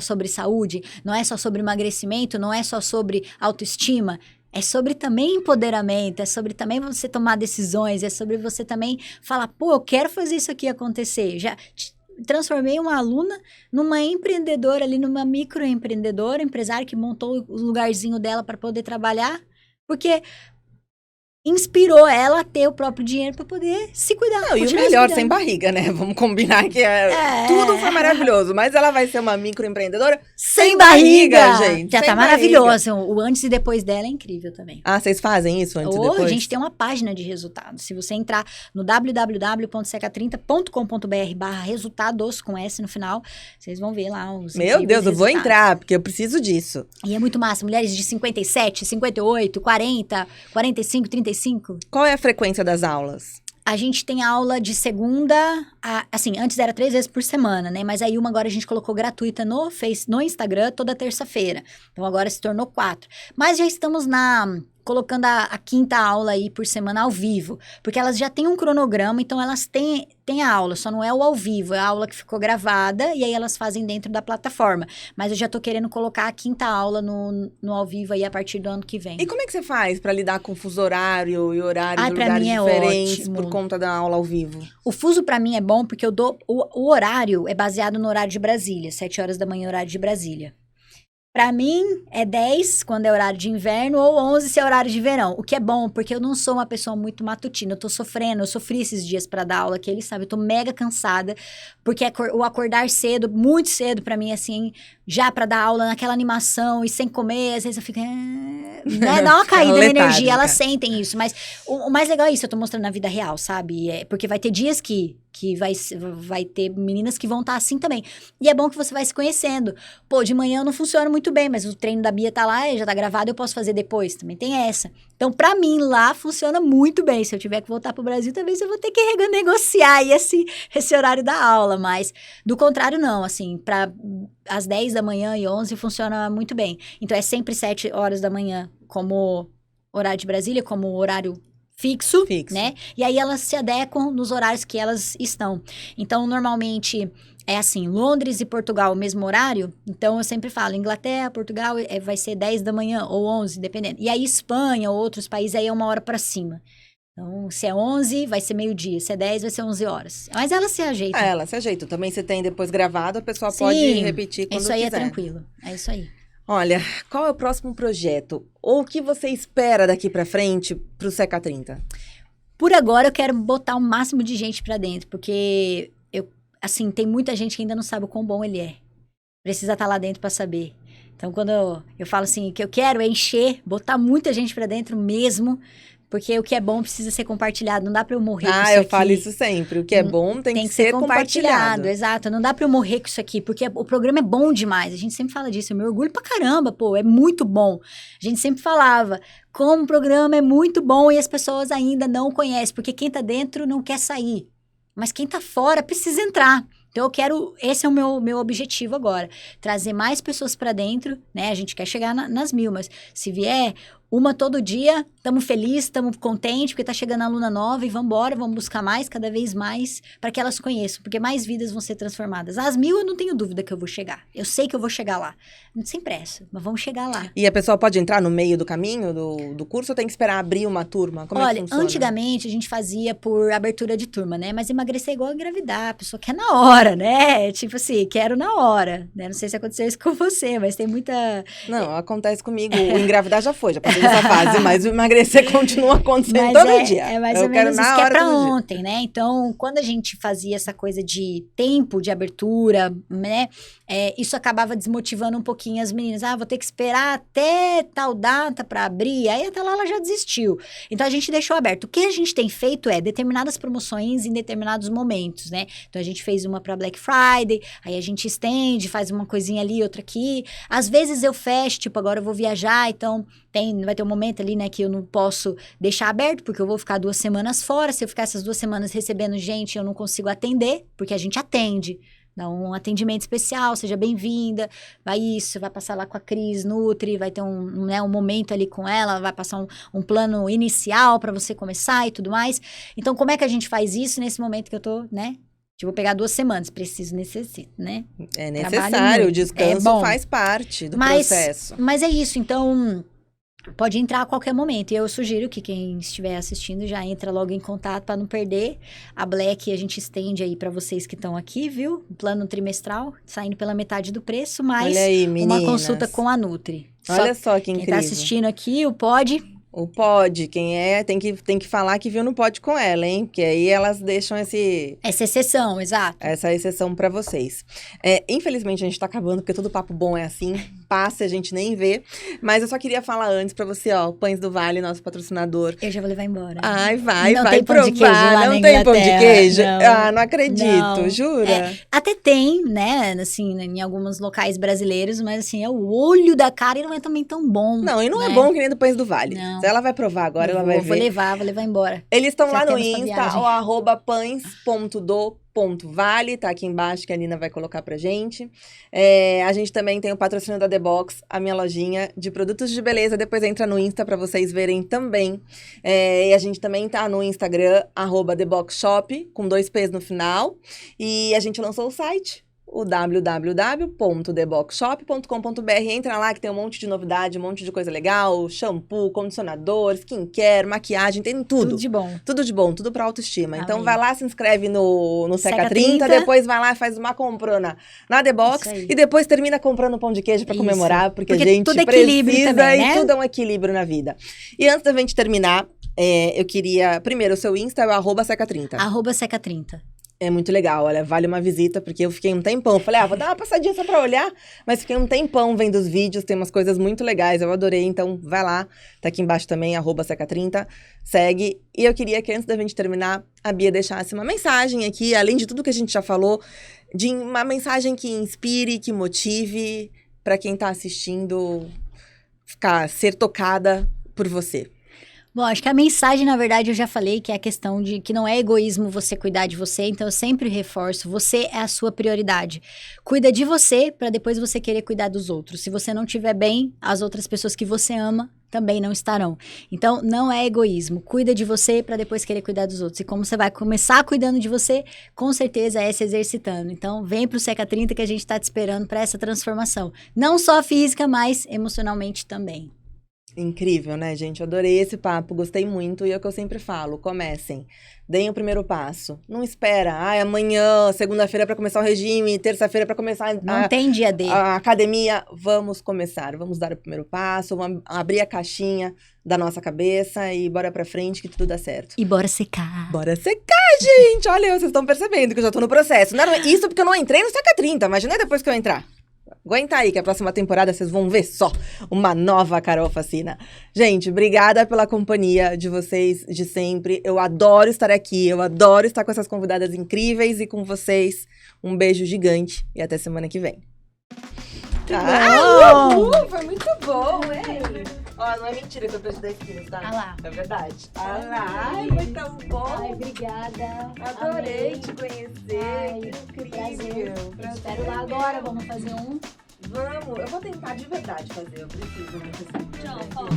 B: sobre saúde, não é só sobre emagrecimento, não é só sobre autoestima. É sobre também empoderamento, é sobre também você tomar decisões, é sobre você também falar, pô, eu quero fazer isso aqui acontecer. Já transformei uma aluna numa empreendedora ali, numa microempreendedora, empresária que montou o lugarzinho dela para poder trabalhar, porque inspirou ela a ter o próprio dinheiro para poder se cuidar.
A: Não, e o
B: continuar
A: melhor,
B: se
A: sem
B: cuidando.
A: barriga, né? Vamos combinar que
B: É.
A: tudo foi maravilhoso, mas ela vai ser uma microempreendedora
B: Sem barriga,
A: gente.
B: Já
A: sem
B: tá
A: barriga.
B: maravilhoso. O antes e depois dela é incrível também.
A: Ah, vocês fazem isso antes e depois?
B: A gente tem uma página de resultados. Se você entrar no www.seca30.com.br/resultados, com S no final, vocês vão ver lá os
A: Meu
B: incríveis
A: Deus, eu vou
B: resultados.
A: entrar, porque eu preciso disso.
B: E é muito massa. Mulheres de 57, 58, 40, 45, 35.
A: Qual é a frequência das aulas?
B: A gente tem aula de segunda, assim, antes era 3 vezes por semana, né? Mas aí uma agora a gente colocou gratuita no Instagram toda terça-feira. Então agora se tornou 4. Mas já estamos colocando a quinta aula aí por semana ao vivo. Porque elas já têm um cronograma, então elas têm a aula, só não é o ao vivo, é a aula que ficou gravada e aí elas fazem dentro da plataforma. Mas eu já tô querendo colocar a quinta aula no ao vivo aí a partir do ano que vem.
A: E como é que você faz pra lidar com fuso horário e horário de
B: pra
A: lugares
B: mim é
A: diferentes
B: ótimo.
A: por conta da aula ao vivo?
B: O fuso pra mim é bom porque eu dou o horário é baseado no horário de Brasília, 7 horas da manhã, horário de Brasília. Pra mim, é 10 quando é horário de inverno ou 11 se é horário de verão. O que é bom, porque eu não sou uma pessoa muito matutina. Eu tô sofrendo, eu sofri esses dias pra dar aula, que eles sabem. Eu tô mega cansada, porque o acordar cedo, muito cedo pra mim, assim, já pra dar aula naquela animação e sem comer, às vezes eu fico... né? Dá uma caída na energia, elas sentem isso. Mas o mais legal é isso, eu tô mostrando na vida real, sabe? Porque vai ter dias que vai ter meninas que vão estar assim também. E é bom que você vai se conhecendo. Pô, de manhã não funciona muito bem, mas o treino da Bia tá lá, já tá gravado, eu posso fazer depois. Também tem essa. Então, pra mim, lá funciona muito bem. Se eu tiver que voltar pro Brasil, talvez eu vou ter que renegociar aí esse horário da aula. Mas, do contrário, não. Assim, às 10 da manhã e 11 funciona muito bem. Então, é sempre 7 horas da manhã como horário de Brasília, como horário fixo, né? E aí elas se adequam nos horários que elas estão. Então, normalmente, é assim, Londres e Portugal, o mesmo horário. Então, eu sempre falo, Inglaterra, Portugal, vai ser 10 da manhã ou 11, dependendo. E aí, Espanha ou outros países, aí é 1 hora pra cima. Então, se é 11, vai ser meio-dia. Se é 10, vai ser 11 horas. Mas ela se ajeita.
A: Ela se ajeita. Também você tem depois gravado, a pessoa pode repetir quando quiser.
B: Isso aí é tranquilo. É isso aí.
A: Olha, qual é o próximo projeto? Ou o que você espera daqui pra frente pro Seca 30?
B: Por agora, eu quero botar o máximo de gente pra dentro, porque, assim, tem muita gente que ainda não sabe o quão bom ele é. Precisa estar lá dentro pra saber. Então, quando eu falo assim, o que eu quero é encher, botar muita gente pra dentro mesmo, porque o que é bom precisa ser compartilhado. Não dá pra eu morrer com isso aqui.
A: Ah, eu falo isso sempre. O que é bom tem que ser compartilhado.
B: Exato. Não dá pra eu morrer com isso aqui, porque o programa é bom demais. A gente sempre fala disso. Eu me orgulho pra caramba, pô. É muito bom. A gente sempre falava como o programa é muito bom e as pessoas ainda não conhecem, porque quem tá dentro não quer sair. Mas quem tá fora precisa entrar. Então, esse é o meu objetivo agora. Trazer mais pessoas pra dentro, né? A gente quer chegar nas 1000, mas se vier uma todo dia, estamos felizes, estamos contentes, porque tá chegando aluna nova e vamos buscar mais, cada vez mais, para que elas conheçam, porque mais vidas vão ser transformadas. Às 1000 eu não tenho dúvida que eu vou chegar. Eu sei que eu vou chegar lá. Sem pressa, mas vamos chegar lá.
A: E a pessoa pode entrar no meio do caminho do curso ou tem que esperar abrir uma turma? Como é que funciona?
B: Antigamente a gente fazia por abertura de turma, né? Mas emagrecer é igual engravidar, a pessoa quer na hora, né? Tipo assim, quero na hora, né? Não sei se aconteceu isso com você, mas tem muita...
A: Não, acontece comigo. O engravidar já foi, já passei dessa fase, mas o emagrecer continua acontecendo todo dia.
B: É mais ou menos isso que é pra ontem, né? Então, quando a gente fazia essa coisa de tempo de abertura, né? Isso acabava desmotivando um pouquinho as meninas. Ah, vou ter que esperar até tal data pra abrir. Aí até lá ela já desistiu. Então, a gente deixou aberto. O que a gente tem feito é determinadas promoções em determinados momentos, né? Então, a gente fez uma pra Black Friday, aí a gente estende, faz uma coisinha ali, outra aqui. Às vezes eu fecho, tipo, agora eu vou viajar, então vai ter um momento ali, né, que eu não posso deixar aberto, porque eu vou ficar 2 semanas fora. Se eu ficar essas 2 semanas recebendo gente, eu não consigo atender, porque a gente atende. Dá um atendimento especial, seja bem-vinda, vai passar lá com a Cris Nutri, vai ter um momento ali com ela, vai passar um plano inicial para você começar e tudo mais. Então, como é que a gente faz isso nesse momento que eu tô, né? Tipo, vou pegar 2 semanas, necessito, né?
A: É necessário, o descanso faz parte do processo.
B: Mas é isso, então... Pode entrar a qualquer momento. E eu sugiro que quem estiver assistindo já entra logo em contato para não perder. A Black a gente estende aí para vocês que estão aqui, viu? Um plano trimestral, saindo pela metade do preço, mais uma consulta com a Nutri.
A: Olha só que incrível.
B: Quem tá assistindo aqui, o Pode...
A: O Pode, quem tem que falar que viu no Pode com ela, hein? Porque aí elas deixam
B: essa exceção, exato.
A: Essa exceção para vocês. Infelizmente, a gente tá acabando, porque todo papo bom é assim. Passa, a gente nem vê. Mas eu só queria falar antes pra você, ó, Pães do Vale, nosso patrocinador.
B: Eu já vou levar embora.
A: Ai, vai
B: não tem
A: provar.
B: Pão de queijo lá
A: não tem pão de queijo?
B: Não,
A: não acredito, jura?
B: Até tem, né, assim, em alguns locais brasileiros, mas assim, é o olho da cara e não é também tão bom.
A: Não, e não é bom que nem do Pães do Vale.
B: Não.
A: Se ela vai provar agora, ela vai ver.
B: Vou levar embora.
A: Eles estão lá no Insta, o @pães.do.vale, tá aqui embaixo que a Nina vai colocar pra gente. A gente também tem o patrocínio da The Box, a minha lojinha de produtos de beleza. Depois entra no Insta pra vocês verem também. E a gente também tá no Instagram, @TheBoxShop, com 2 P's no final. E a gente lançou o site, o www.theboxshop.com.br. Entra lá que tem um monte de novidade, um monte de coisa legal, shampoo, condicionador, skincare, maquiagem, tem tudo.
B: Tudo de bom.
A: Tudo de bom, tudo pra autoestima.
B: Amém.
A: Então vai lá, se inscreve no Seca 30, depois vai lá e faz uma comprona na The Box e depois termina comprando pão de queijo pra comemorar, porque a gente
B: tudo
A: precisa
B: também, né?
A: E tudo é um equilíbrio na vida. E antes da gente terminar, eu queria... Primeiro, o seu Insta é o @Seca30.
B: @Seca30.
A: É muito legal, olha, vale uma visita, porque eu fiquei um tempão. Falei, vou dar uma passadinha só pra olhar, mas fiquei um tempão vendo os vídeos, tem umas coisas muito legais, eu adorei, então vai lá, tá aqui embaixo também, @Seca30, segue. E eu queria que antes da gente terminar, a Bia deixasse uma mensagem aqui, além de tudo que a gente já falou, de uma mensagem que inspire, que motive, pra quem tá assistindo, ser tocada por você.
B: Bom, acho que a mensagem, na verdade, eu já falei, que é a questão de que não é egoísmo você cuidar de você, então eu sempre reforço, você é a sua prioridade. Cuida de você para depois você querer cuidar dos outros. Se você não estiver bem, as outras pessoas que você ama também não estarão. Então, não é egoísmo. Cuida de você para depois querer cuidar dos outros. E como você vai começar cuidando de você, com certeza é se exercitando. Então, vem pro Seca 30 que a gente está te esperando para essa transformação. Não só física, mas emocionalmente também.
A: Incrível, né, gente? Eu adorei esse papo, gostei muito. E é o que eu sempre falo, comecem. Deem o primeiro passo. Não espera, amanhã, segunda-feira para começar o regime, terça-feira para começar
B: Não tem dia D.
A: A academia. Vamos começar, vamos dar o primeiro passo, vamos abrir a caixinha da nossa cabeça e bora pra frente que tudo dá certo.
B: E bora secar.
A: Bora secar, gente! Olha, vocês estão percebendo que eu já tô no processo. Não, isso porque eu não entrei no Seca 30, imagina depois que eu entrar. Aguenta aí, que a próxima temporada vocês vão ver só uma nova Carol Facina. Gente, obrigada pela companhia de vocês de sempre. Eu adoro estar aqui, eu adoro estar com essas convidadas incríveis e com vocês. Um beijo gigante e até semana que vem. Foi muito bom, hein? Não é mentira que eu perdi 10 quilos, tá?
B: Lá.
A: É verdade. Ai, foi tão bom.
B: Ai, obrigada.
A: Adorei
B: Amei.
A: te conhecer. Que
B: prazer.
A: incrível.
B: Espero lá agora, vamos fazer um.
A: Vamos, eu vou tentar de verdade fazer, eu preciso muito assim.
B: Tchau, Paulo.